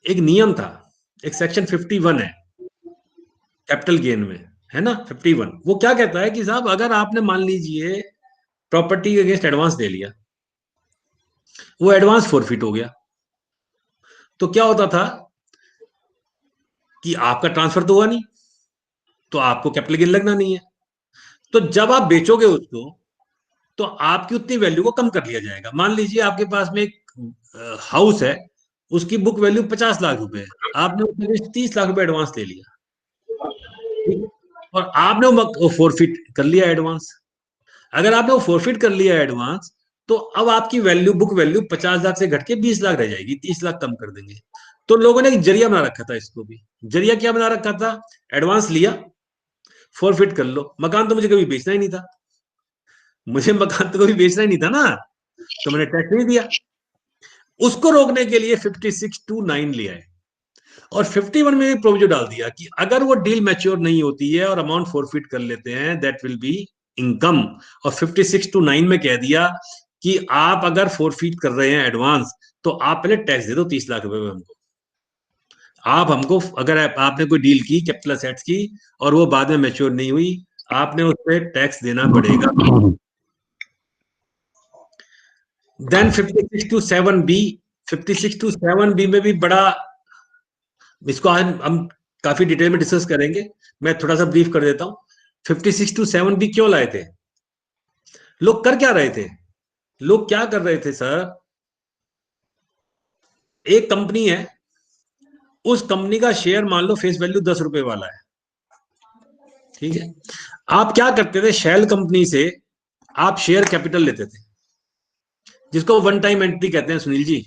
एक नियम था, एक सेक्शन 51 है कैपिटल गेन में, है ना 51। वो क्या कहता है कि साहब अगर आपने मान लीजिए प्रॉपर्टी के अगेंस्ट एडवांस दे लिया, वो एडवांस फॉरफिट हो गया, तो क्या होता था कि आपका ट्रांसफर तो हुआ नहीं, तो आपको कैपिटल गेन लगना नहीं है। तो जब आप बेचोगे उसको तो आपकी उतनी वैल्यू को कम कर लिया जाएगा। मान लीजिए आपके पास में एक हाउस है, उसकी बुक वैल्यू 50 लाख रुपए है, आपने उसमें 30 लाख रुपए एडवांस ले लिया, और आपने वो फॉरफिट कर लिया एडवांस। अगर आपने वो फॉरफिट कर लिया एडवांस, तो अब आपकी वैल्यू, बुक वैल्यू 50 लाख से घट के 20 लाख रह जाएगी, 30 लाख कम कर देंगे। तो लोगों ने एक जरिया बना रखा था, इसको भी जरिया क्या बना रखा था, एडवांस लिया, फॉरफिट कर लो। मकान तो मुझे कभी बेचना ही नहीं था, मुझे मकान तो कभी बेचना ही नहीं था ना, तो मैंने टैक्स नहीं दिया। उसको रोकने के लिए 56 to 9 लिया है, और 51 में भी प्रोविजन डाल दिया कि अगर वो डील मैच्योर नहीं होती है और अमाउंट फॉरफिट कर लेते हैं, दैट विल बी इनकम। और 56 to 9 में कह दिया कि आप अगर फॉरफिट कर रहे हैं एडवांस, तो आप पहले टैक्स दे दो 30 लाख रुपए में हमको। आप हमको, अगर आपने कोई डील की कैपिटल असेट्स की और वो बाद में मैच्योर नहीं हुई, आपने उस पर टैक्स देना पड़ेगा। Then 56 to 7B, 56 to 7B में भी बड़ा, इसको आज हम काफी डिटेल में डिस्कस करेंगे, मैं थोड़ा सा ब्रीफ कर देता हूं। 56 to 7B क्यों लाए थे? लोग कर क्या रहे थे? लोग क्या कर रहे थे सर, एक कंपनी है, उस कंपनी का शेयर मान लो फेस वैल्यू 10 रुपए वाला है, ठीक है। आप क्या करते थे, शेल कंपनी से आप शेयर कैपिटल लेते थे, जिसको वन टाइम एंट्री कहते हैं Sunil ji,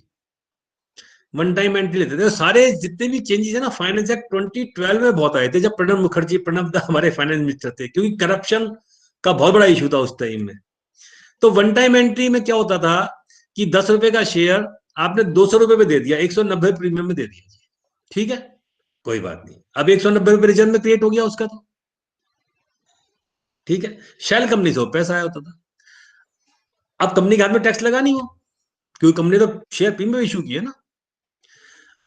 one time entry लेते थे। सारे जितने भी चेंजेस है ना, फाइनेंस एक्ट 2012 में बहुत आए थे, जब प्रणब मुखर्जी, प्रणब दा हमारे फाइनेंस मिनिस्टर थे, क्योंकि करप्शन का बहुत बड़ा इशू था उस टाइम में। तो वन टाइम एंट्री में क्या होता था कि 10 रुपए का शेयर आपने 200 रुपए में दे दिया, 190 प्रीमियम में दे दिया, ठीक है, कोई बात नहीं। अब 190 रुपए रिजर्व में क्रिएट हो गया उसका, तो ठीक है, शेल कंपनी से पैसा आया होता था। अब कंपनी के हाथ में टैक्स लगा नहीं हो, क्योंकि कंपनी तो शेयर प्रीमियम इशू किया ना।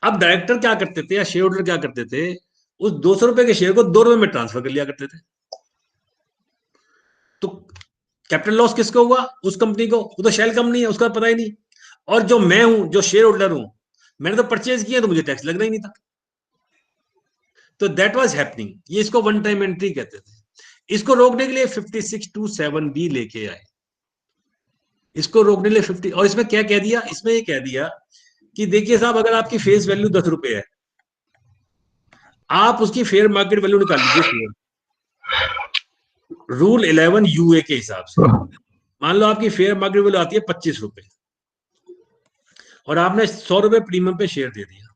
अब डायरेक्टर क्या करते थे या शेयर होल्डर क्या करते थे, उस 200 रुपए के शेयर को 2 रुपए में ट्रांसफर कर लिया करते थे। तो कैपिटल लॉस किसको हुआ? उस कंपनी को, वो तो शेल कंपनी है, उसका पता ही नहीं। और जो मैं हूं, जो शेयर होल्डर हूं, मैंने तो परचेज किया, तो मुझे टैक्स लगना ही नहीं था। तो दैट वाज हैपनिंग, ये इसको वन टाइम एंट्री कहते थे। इसको रोकने के लिए 56 to 7B लेके आए, इसको रोकने के लिए 50। और इसमें क्या कह दिया, इसमें ये कह दिया कि देखिए साहब, अगर आपकी फेस वैल्यू 10 रुपए है, आप उसकी फेयर मार्केट वैल्यू निकाल लीजिए रूल 11 UA के हिसाब से। मान लो आपकी फेयर मार्केट वैल्यू आती है 25 रुपए, और आपने 100 रुपए प्रीमियम पे शेयर दे दिया,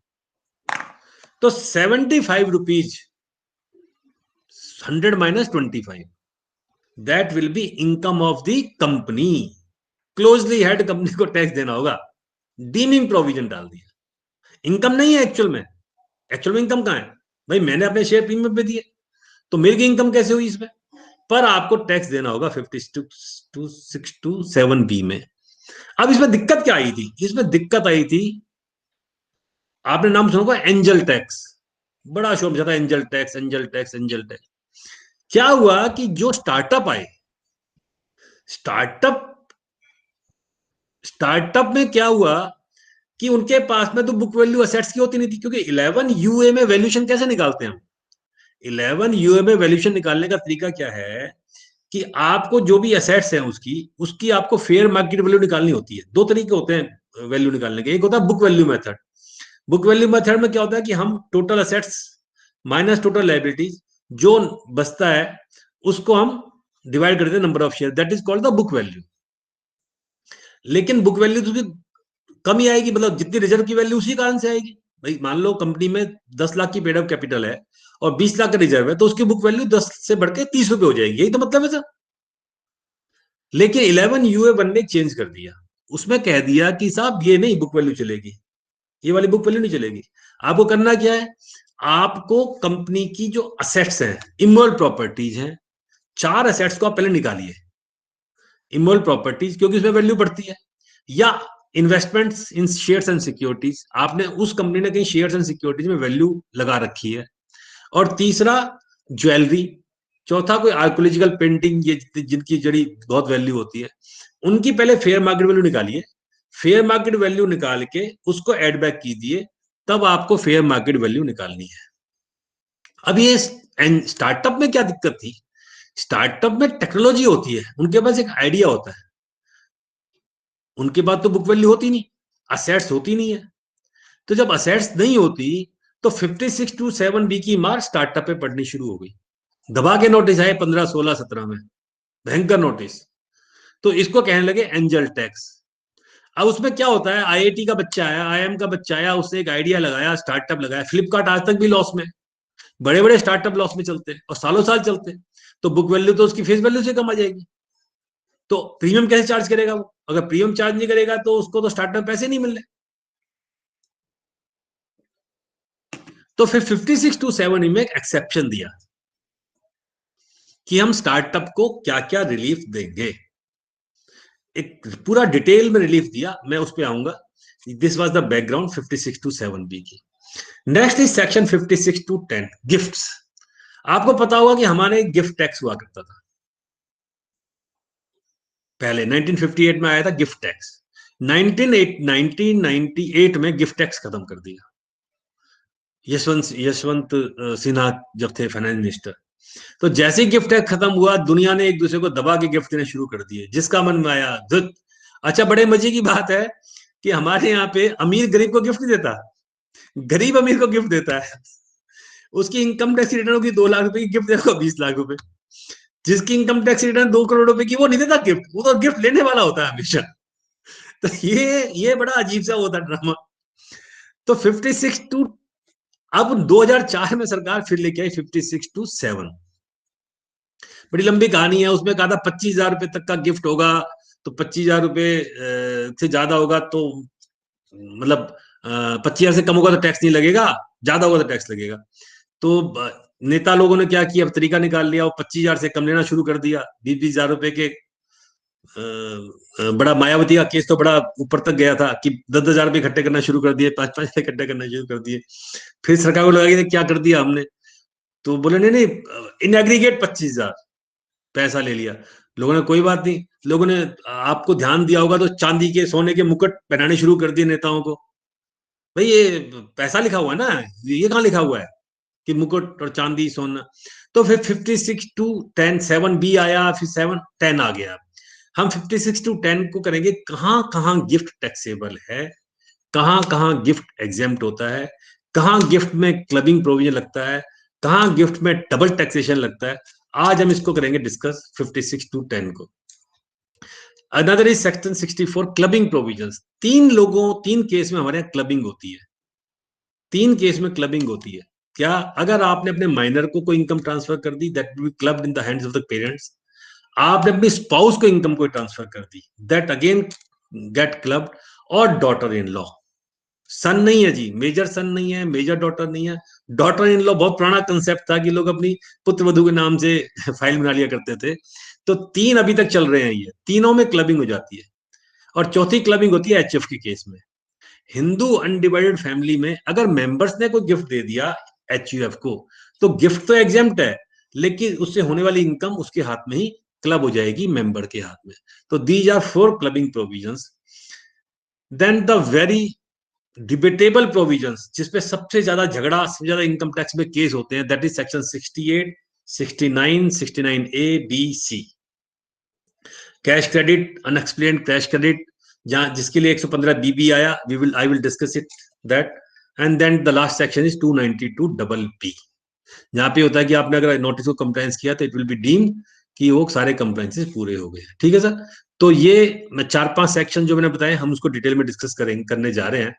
तो 75 rupees 100 minus 25, that will be income of the company. Closely head company को टैक्स देना होगा, डीमिंग प्रोविजन डाल दिया। इनकम नहीं है एक्चुअल में, एक्चुअल में इनकम कहां है भाई, मैंने अपने शेयर प्रीमियम पे दिए, तो मेरी इनकम कैसे हुई इसमें? पर आपको टैक्स देना होगा 56 to 7B में। अब इसमें दिक्कत क्या आई थी? इसमें दिक्कत आई थी, आपने नाम सुना होगा एंजल टैक्स, बड़ा शोर मचा था, angel tax, angel tax, angel tax. क्या हुआ कि जो स्टार्टअप आए, स्टार्टअप में क्या हुआ कि उनके पास में तो बुक वैल्यू असेट्स की होती नहीं थी, क्योंकि 11 UA में वैल्यूएशन कैसे निकालते हैं हम? 11 यूए में वैल्यूएशन निकालने का तरीका क्या है कि आपको जो भी एसेट्स हैं उसकी उसकी आपको फेयर मार्केट वैल्यू निकालनी होती है। दो तरीके होते हैं वैल्यू निकालने के, एक होता है book value method. Book value method में क्या होता है कि हम total assets minus total liabilities, जो बचता है उसको हम डिवाइड करते हैं number of share, that is called the book value. लेकिन बुक वैल्यू तो कम ही आएगी, मतलब जितनी रिजर्व की वैल्यू उसी कारण से आएगी। भाई मान लो कंपनी में 10 लाख की पेड अप कैपिटल है और 20 लाख का रिजर्व है, तो उसकी बुक वैल्यू 10 से बढ़ के 30 रुपए हो जाएगी, यही तो मतलब है सर। लेकिन 11 यूए वन ने चेंज कर दिया, उसमें कह दिया कि साहब ये नहीं बुक वैल्यू चलेगी, ये वाली बुक वैल्यू नहीं चलेगी। आपको करना क्या है, आपको कंपनी की जो असेट्स हैं, इमोरल प्रॉपर्टीज हैं, 4 असेट्स को आप पहले निकालिए। इमोरल प्रॉपर्टीज क्योंकि उसमें वैल्यू बढ़ती है, या investments in shares and securities, आपने उस कंपनी ने कहीं शेयर्स एंड सिक्योरिटीज में वैल्यू लगा रखी है। और तीसरा ज्वेलरी, चौथा कोई आर्कोलॉजिकल पेंटिंग, ये जिनकी जड़ी बहुत वैल्यू होती है, उनकी पहले फेयर मार्केट वैल्यू निकालिए। फेयर मार्केट वैल्यू निकाल के उसको एड बैक कीजिए, तब आपको फेयर मार्केट वैल्यू निकालनी है। अब ये स्टार्टअप में क्या दिक्कत थी, स्टार्टअप में टेक्नोलॉजी होती है, उनके पास एक आइडिया होता है, उनके पास तो बुक वैल्यू होती नहीं, असेट्स होती नहीं है। तो जब असेट्स नहीं होती तो 5627B की मार स्टार्टअप पे पड़नी शुरू हो गई। दबा के नोटिस आए 15, 16, 17 में, भयंकर नोटिस। तो इसको कहने लगे एंजल टैक्स। अब उसमें क्या होता है, आईआईटी का बच्चा आया, आईएम का बच्चा आया, उसने एक आइडिया लगाया, स्टार्टअप लगाया। फ्लिपकार्ट आज तक भी लॉस में, बड़े बड़े स्टार्टअप लॉस में चलते हैं और सालों साल चलते हैं, तो बुक वैल्यू तो उसकी फेस वैल्यू से कम आ जाएगी। तो प्रीमियम कैसे चार्ज करेगा वो, अगर प्रीमियम चार्ज नहीं करेगा तो उसको तो स्टार्टअप पैसे नहीं मिल रहे। तो फिर 5627 में एक एक्सेप्शन दिया कि हम स्टार्टअप को क्या क्या रिलीफ देंगे, एक पूरा डिटेल में रिलीफ दिया, मैं उस पर आऊंगा। This was the background 5627B की। Next is section 56-10 gifts. आपको पता होगा कि हमारे गिफ्ट टैक्स हुआ करता था पहले, 1958 में आया था गिफ्ट टैक्स। 1998 में गिफ्ट टैक्स खत्म कर दिया, यशवंत सिन्हा जब थे फाइनेंस मिनिस्टर। तो जैसे ही गिफ्ट टैक्स खत्म हुआ, दुनिया ने एक दूसरे को दबा के गिफ्ट देने शुरू कर दिए, जिसका मन में आया धुत। अच्छा, बड़े मजे की बात है कि हमारे यहाँ पे अमीर गरीब को गिफ्ट नहीं देता, गरीब अमीर को गिफ्ट देता है। उसकी इनकम टैक्स रिटर्न होगी 2 लाख रुपए की, गिफ्ट देगा 20 लाख रुपए। जिसकी इनकम टैक्स रिटर्न 2 करोड़ रुपए की, वो नहीं देता गिफ्ट, वो तो गिफ्ट लेने वाला होता है हमेशा। तो ये बड़ा अजीब सा होता ड्रामा। तो 56 टू, अब 2004 में सरकार फिर लेके आई 56-7। बड़ी लंबी कहानी है, उसमें कहा था 25,000 रुपए तक का गिफ्ट होगा, तो 25,000 रुपए से ज्यादा होगा तो मतलब 25,000 से कम होगा तो टैक्स नहीं लगेगा, ज्यादा होगा तो टैक्स लगेगा। तो नेता लोगों ने क्या किया, अब तरीका निकाल लिया, वो 25,000 से कम लेना शुरू कर दिया, 20-20,000 रुपए के। बड़ा मायावती का केस तो बड़ा ऊपर तक गया था कि 10,000 रुपए इकट्ठे करना शुरू कर दिए, 5-5 इकट्ठे करना शुरू कर दिए। फिर सरकार को लगा कि क्या कर दिया हमने, तो बोले नहीं नहीं, इन एग्रीगेट 25,000 पैसा ले लिया। लोगों ने कोई बात नहीं, लोगों ने आपको ध्यान दिया होगा तो चांदी के सोने के मुकुट पहनाने शुरू कर दिए नेताओं को। भाई ये पैसा लिखा हुआ है ना, ये कहाँ लिखा हुआ है कि मुकुट और चांदी सोना। तो फिर 56-10 7B आया, फिर 7-10 आ गया। हम 56-10 को करेंगे कहां कहां गिफ्ट टैक्सेबल है, कहां कहां गिफ्ट एग्जेम्प्ट होता है, कहां गिफ्ट में क्लबिंग प्रोविजन लगता है, कहां गिफ्ट में डबल टैक्सेशन लगता है। आज हम इसको करेंगे डिस्कस 56-10 को। Another is section 64 clubbing provisions. 3 case में हमारे यहाँ क्लबिंग होती है, 3 केस में क्लबिंग होती है। क्या, अगर आपने अपने माइनर को कोई इनकम ट्रांसफर कर दी, that will be clubbed in the hands of the parents. आपने अपनी स्पाउस को इनकम को ट्रांसफर कर दी, दैट अगेन गेट क्लब्ड। और डॉटर इन लॉ, सन नहीं है जी, मेजर सन नहीं है, मेजर डॉटर नहीं है, डॉटर इन लॉ बहुत पुराना कंसेप्ट था कि लोग अपनी पुत्र वधु के नाम से फाइल बना लिया करते थे। तो 3 अभी तक चल रहे हैं, ये तीनों में क्लबिंग हो जाती है। और चौथी क्लबिंग होती है एचएफ के केस में। हिंदू अनडिवाइडेड फैमिली में अगर मेंबर्स ने कोई गिफ्ट दे दिया एचयूएफ को, तो गिफ्ट तो एग्जेम्प्ट है, लेकिन उससे होने वाली इनकम उसके हाथ में ही क्लब हो जाएगी, मेंबर के हाथ में। तो these are 4 clubbing provisions. Then the very debatable provisions, जिसपे सबसे ज्यादा झगड़ा, सबसे ज्यादा इनकम टैक्स में केस होते हैं, that is section 68, 69, 69A, B, C। Cash credit, unexplained cash credit, जहां जिसके लिए 115 BB आया, I will discuss it that. And then the last section is 292BB, जहां पे होता है कि आपने अगर नोटिस को कंप्लायंस किया तो इट विल बी डीम्ड कि वो सारे कंप्लायंसेस पूरे हो गए। ठीक है सर, तो ये मैं 4-5 सेक्शन जो मैंने बताए, हम उसको डिटेल में डिस्कस करने जा रहे हैं।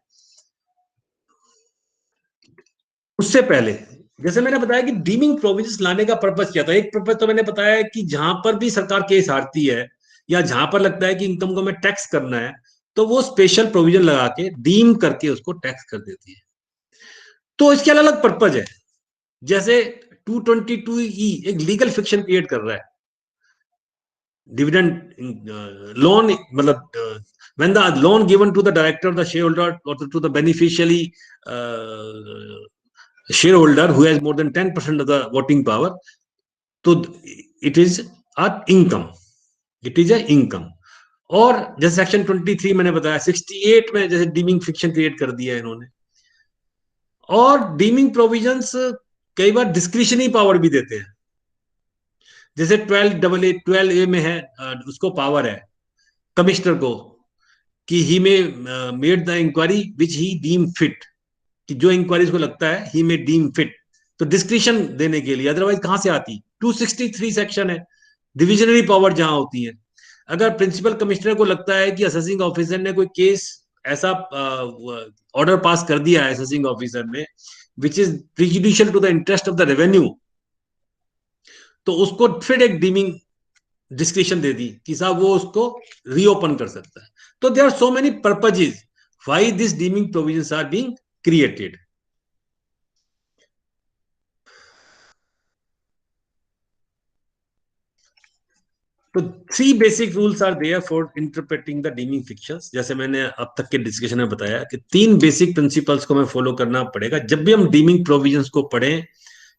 उससे पहले जैसे मैंने बताया कि डीमिंग प्रोविजंस लाने का पर्पस क्या था। एक पर्पस तो मैंने बताया कि जहां पर भी सरकार केस हारती है या जहां पर लगता है कि इनकम को हमें टैक्स करना है, तो वो स्पेशल प्रोविजन लगा के डीम करके उसको टैक्स कर देती है। तो इसके अलग अलग पर्पज है। जैसे 222E एक लीगल फिक्शन क्रिएट कर रहा है। डिविडेंड लोन, मतलब when the loan given to the director of the shareholder or to the beneficiary shareholder who has more than 10% of the voting power, तो it is a income, it is a income। और जैसे section 23 मैंने बताया, 68 में जैसे dimming fiction create कर दिया है इन्होंने। और डीमिंग प्रोविजंस कई बार डिस्क्रिशनरी पावर भी देते हैं। जैसे 12A में है, उसको पावर है कमिश्नर को कि he may made the inquiry which he deem fit, कि जो इंक्वायरी को लगता है ही मे डीम फिट, तो डिस्क्रिशन देने के लिए। अदरवाइज कहां से आती? 263 सेक्शन है, डिविजनरी पावर जहां होती है। अगर प्रिंसिपल कमिश्नर को लगता है कि असेसिंग ऑफिसर ने कोई केस ऐसा ऑर्डर पास कर दिया है असेसिंग ऑफिसर ने which is prejudicial to the interest of the revenue, तो उसको फिर एक डीमिंग डिस्क्रिप्शन दे दी कि साहब वो उसको रीओपन कर सकता है। तो there are so many purposes why this deeming provisions are being created. तो 3 basic rules are there for interpreting the deeming fictions. जैसे मैंने अब तक के डिस्कशन में बताया कि 3 बेसिक प्रिंसिपल्स को हमें फॉलो करना पड़ेगा जब भी हम डीमिंग प्रोविजंस को पढ़ें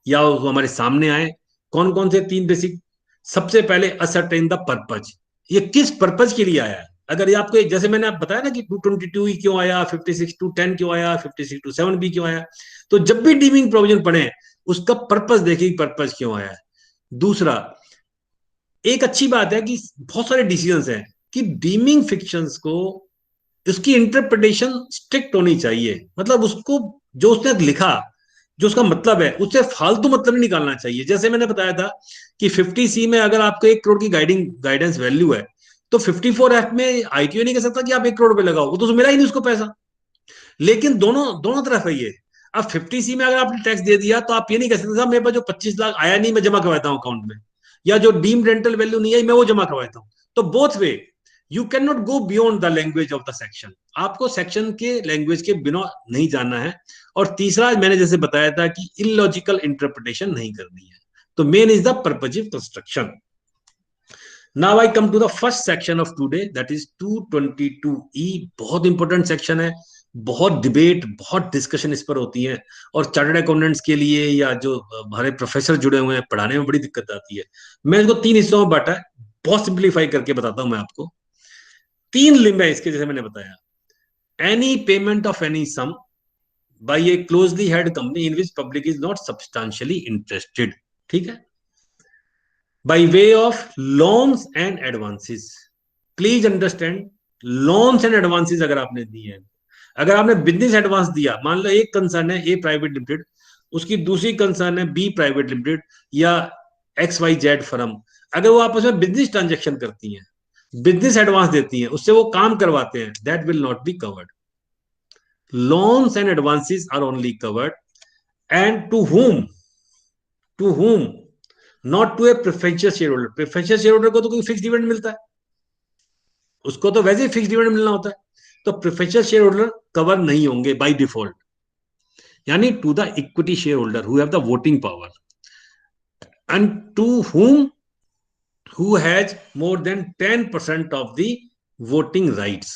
या वो हमारे सामने आए। कौन कौन से 3 बेसिक? सबसे पहले असरटेन द पर्पज, ये किस पर्पज के लिए आया है। अगर ये आपको, जैसे मैंने आप बताया ना कि 222 क्यों आया, 56(2)(10) क्यों आया, 56(2)(7)B क्यों आया, तो जब भी डीमिंग प्रोविजन पढ़े उसका पर्पज देखिए, पर्पज क्यों आया है। दूसरा, एक अच्छी बात है कि बहुत सारे डिसीजंस हैं कि डीमिंग फिक्शंस को उसकी इंटरप्रिटेशन स्ट्रिक्ट होनी चाहिए। मतलब उसको जो उसने लिखा, जो उसका मतलब है, उससे फालतू मतलब नहीं निकालना चाहिए। जैसे मैंने बताया था कि 50C में अगर आपको 1 करोड़ की गाइडेंस वैल्यू है, तो 54F में ITO नहीं कह सकता कि आप 1 करोड़ रुपए लगाओ, वो तो मिला ही नहीं उसको पैसा। लेकिन दोनों दोनों तरफ है ये। अब 50C में अगर आपने टैक्स दे दिया तो आप ये नहीं कह सकते साहब मेरे पास जो 25 लाख आया नहीं, मैं जमा करवाता हूं अकाउंट में, या जो डीम्ड रेंटल वैल्यू नहीं आई मैं वो जमा करवाता हूं। तो both way you can not go beyond the language of the section. आपको सेक्शन के लैंग्वेज के बिना नहीं जानना है। और तीसरा, मैंने जैसे बताया था कि इलॉजिकल इंटरप्रिटेशन नहीं करनी है। तो main is the purposive construction. Now I come to the first section of today, that is 222E। बहुत इंपॉर्टेंट सेक्शन है, बहुत डिबेट, बहुत डिस्कशन इस पर होती है। और चार्टर्ड अकाउंटेंट्स के लिए या जो हमारे प्रोफेसर जुड़े हुए हैं, पढ़ाने में बड़ी दिक्कत आती है। मैं इसको 3 हिस्सों में बांटा है, बहुत सिंप्लीफाई करके बताता हूं मैं आपको। 3 लिंब है इसके, जैसे मैंने बताया, any payment of any sum by a closely held company in which public is not substantially interested. ठीक है, by way of loans and advances. Please understand, loans and advances अगर आपने दिए हैं, अगर आपने बिजनेस एडवांस दिया, मान लो एक कंसर्न है ए प्राइवेट लिमिटेड, उसकी दूसरी कंसर्न है बी प्राइवेट लिमिटेड या XYZ फर्म, अगर वो आपस में बिजनेस ट्रांजेक्शन करती हैं, बिजनेस एडवांस देती हैं, उससे वो काम करवाते हैं, that will not be covered. Loans and advances are only covered and to whom, not to a preferential share holder. Preferential share holder को तो कोई फिक्स डिविडेंड मिलता है, उसको तो वैसे ही फिक्स डिविडेंड मिलना होता है। तो प्रेफरेंशियल शेयर होल्डर कवर नहीं होंगे बाय डिफॉल्ट, यानी to the equity share holder who have the voting power and to whom who has more than 10% of the voting rights।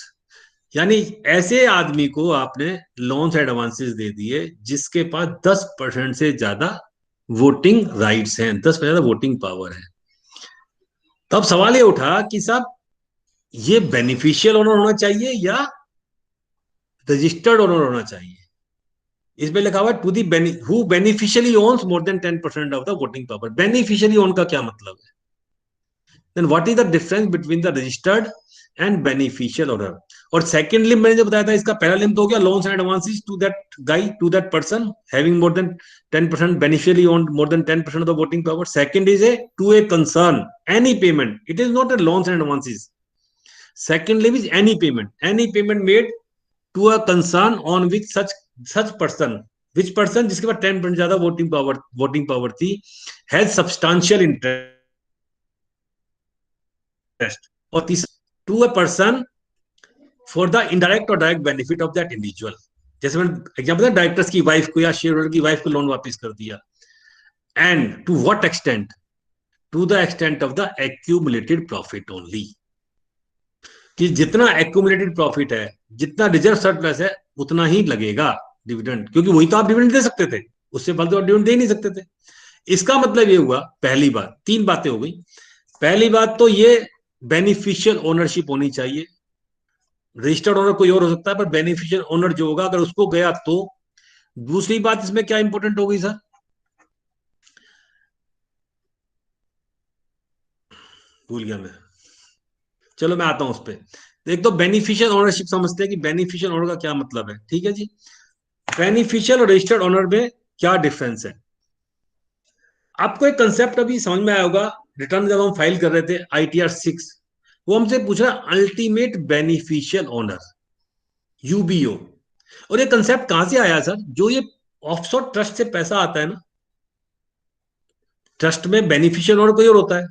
यानी ऐसे आदमी को आपने लोन्स एडवांसेस दे दिए जिसके पास 10% से ज्यादा वोटिंग राइट्स हैं, 10% ज्यादा वोटिंग पावर है। तब सवाल ये उठा कि साहब ये बेनिफिशियल ओनर होना चाहिए या रजिस्टर्ड ओनर होना चाहिए। इसमें लिखा हुआ है to the who beneficially owns more than 10% of the voting power. Beneficially own का क्या मतलब है? Then what is the difference between the registered and beneficial owner? और सेकंड लिम मैंने जो बताया था, इसका पहला लिम तो हो गया loans and advances to that guy, to that person having more than 10%, beneficially owned more than 10% of the voting power. Second is a to a concern any payment, it is not a loans and advances. Second limb is any payment made to a concern on which such person, which person जिसके पास 10% ज्यादा voting power थी, has substantial interest. और तीसरा, to a person for the indirect और direct benefit of that individual. जैसे मैंने example directors की वाइफ को या शेयर होल्डर की वाइफ को लोन वापस कर दिया। And to what extent? To the extent of the accumulated profit only, कि जितना एक्यूमुलेटेड प्रॉफिट है, जितना रिजर्व सरप्लस है, उतना ही लगेगा डिविडेंड, क्योंकि वही तो आप डिविडेंड दे सकते थे, उससे फालतू तो आप डिविडेंड दे नहीं सकते थे। इसका मतलब ये हुआ, पहली बात, तीन बातें हो गई। पहली बात तो ये बेनिफिशियल ओनरशिप होनी चाहिए। रजिस्टर्ड ओनर कोई और हो सकता है, पर बेनिफिशियल ओनर जो होगा अगर उसको गया तो। दूसरी बात इसमें क्या इंपॉर्टेंट हो गई सर? भूल गया मैं, चलो मैं आता हूं उस पर। एक तो बेनिफिशियल ओनरशिप समझते हैं कि बेनिफिशियल ओनर का क्या मतलब है। ठीक है जी, बेनिफिशियल और रजिस्टर्ड ओनर में क्या डिफरेंस है? आपको एक कंसेप्ट अभी समझ में आया होगा, रिटर्न जब हम फाइल कर रहे थे ITR 6, वो हमसे पूछ रहा है अल्टीमेट बेनिफिशियल ओनर, UBO। और ये कंसेप्ट कहां से आया सर? जो ये ऑफशोर ट्रस्ट से पैसा आता है ना, ट्रस्ट में बेनिफिशियल ओनर कोई और होता है।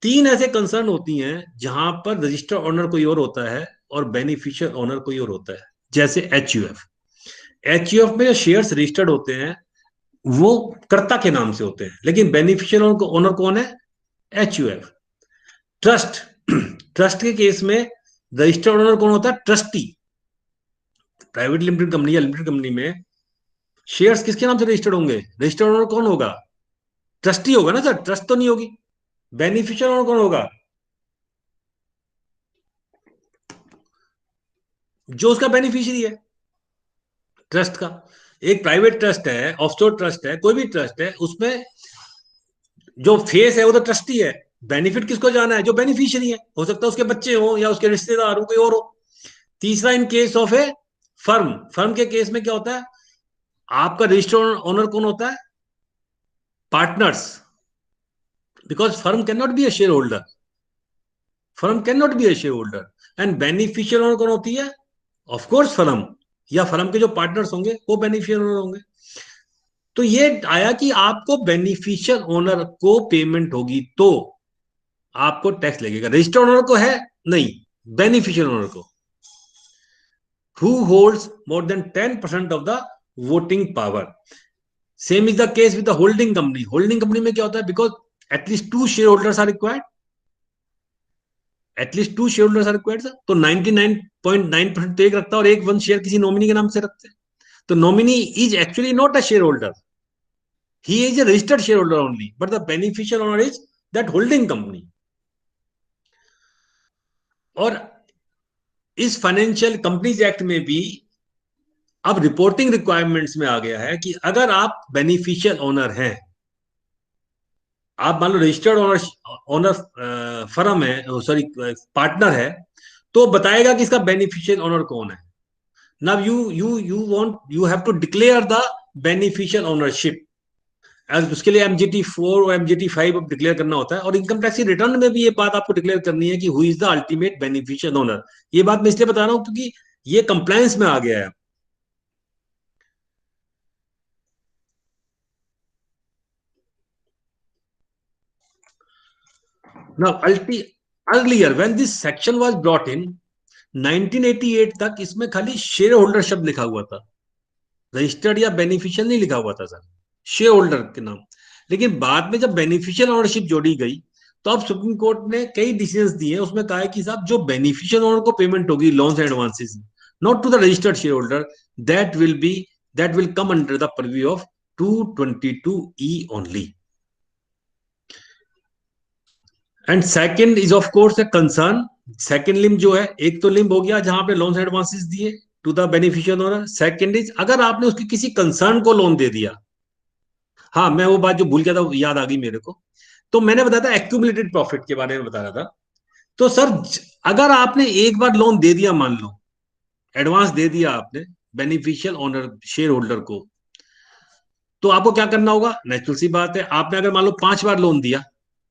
तीन ऐसे कंसर्न होती हैं जहां पर रजिस्टर्ड ओनर कोई और होता है और बेनिफिशियल ओनर कोई और होता है। जैसे HUF में जो शेयर्स रजिस्टर्ड होते हैं वो कर्ता के नाम से होते हैं, लेकिन बेनिफिशियल ओनर कौन है? HUF। ट्रस्ट ट्रस्ट के केस में रजिस्टर्ड ओनर कौन होता है? ट्रस्टी। प्राइवेट लिमिटेड कंपनी या लिमिटेड कंपनी में शेयर्स किसके नाम से रजिस्टर्ड होंगे? रजिस्टर्ड ओनर कौन होगा? ट्रस्टी होगा ना सर, ट्रस्ट तो नहीं होगी। बेनिफिशियल ओनर कौन होगा? जो उसका बेनिफिशियरी है ट्रस्ट का। एक प्राइवेट ट्रस्ट है, ऑफशोर ट्रस्ट है, कोई भी ट्रस्ट है, उसमें जो फेस है वो तो ट्रस्टी है। बेनिफिट किसको जाना है? जो बेनिफिशियरी है, हो सकता है उसके बच्चे हो या उसके रिश्तेदार हो, कोई और हो। तीसरा, इन case of A firm, firm के केस में क्या होता है? आपका रजिस्टर्ड ओनर कौन होता है? Partners, because firm can not be A share holder, firm can not be A share holder. And beneficial owner कौन होती है? ऑफकोर्स फर्म, या फर्म के जो पार्टनर्स होंगे वो बेनिफिशियल ओनर होंगे। तो ये आया कि आपको बेनिफिशियल ओनर को पेमेंट होगी तो आपको टैक्स लगेगा। रजिस्टर्ड ओनर को है नहीं, बेनिफिशियल ओनर को। Who holds more than 10% of the voting power. Same is the case with the holding company. Holding company में क्या होता है? Because at least two share holders are required, at least two share holders are required sir. तो 99.9% तो एक रखता है और एक वन शेयर किसी नॉमिनी के नाम से रखते हैं। तो nominee is actually not a share holder, he is a registered shareholder only, but the beneficial owner is that holding company। और इस फाइनेंशियल कंपनीज एक्ट में भी अब रिपोर्टिंग रिक्वायरमेंट्स में आ गया है कि अगर आप बेनिफिशियल ओनर हैं, आप मान लो रजिस्टर्ड ओनर फर्म है, सॉरी पार्टनर है, तो बताएगा कि इसका बेनिफिशियल ओनर कौन है। Now you have to declare the beneficial ownership. उसके लिए MGT 4 और MGT 5 अब डिक्लेयर करना होता है। और इनकम टैक्स की रिटर्न में भी ये बात आपको डिक्लेयर करनी है कि who is the ultimate beneficial owner. ये बात मैं इसलिए बता रहा हूं क्योंकि ये कंप्लायंस में आ गया है। Now, earlier when this section was brought in 1988 तक इसमें खाली शेयर होल्डर शब्द लिखा हुआ था, रजिस्टर्ड या बेनिफिशियल नहीं लिखा हुआ था सर, शेयर होल्डर के नाम। लेकिन बाद में जब बेनिफिशियल ओनरशिप जोड़ी गई तो अब सुप्रीम कोर्ट ने कई डिसीजंस दिए, उसमें कहा है कि साहब जो बेनिफिशियल ओनर को पेमेंट होगी loans and advances, not to the registered share holder, that will come under the purview of 222E only. And second is of course a concern. Second limb जो है, एक तो लिम हो गया जहां पे लोन्स एडवांसेस दिए, to the beneficial owner. Second is अगर आपने उसकी किसी कंसर्न को लोन दे दिया, हाँ मैं वो बात जो भूल गया था वो याद आ गई मेरे को, तो मैंने बताया था एक्यूमुलेटेड प्रॉफिट के बारे में बता रहा था। तो सर अगर आपने एक बार लोन दे दिया, मान लो एडवांस दे दिया आपने बेनिफिशियल ओनर शेयर होल्डर को, तो आपको क्या करना होगा? नेचुरल सी बात है, आपने अगर मान लो 5 बार लोन दिया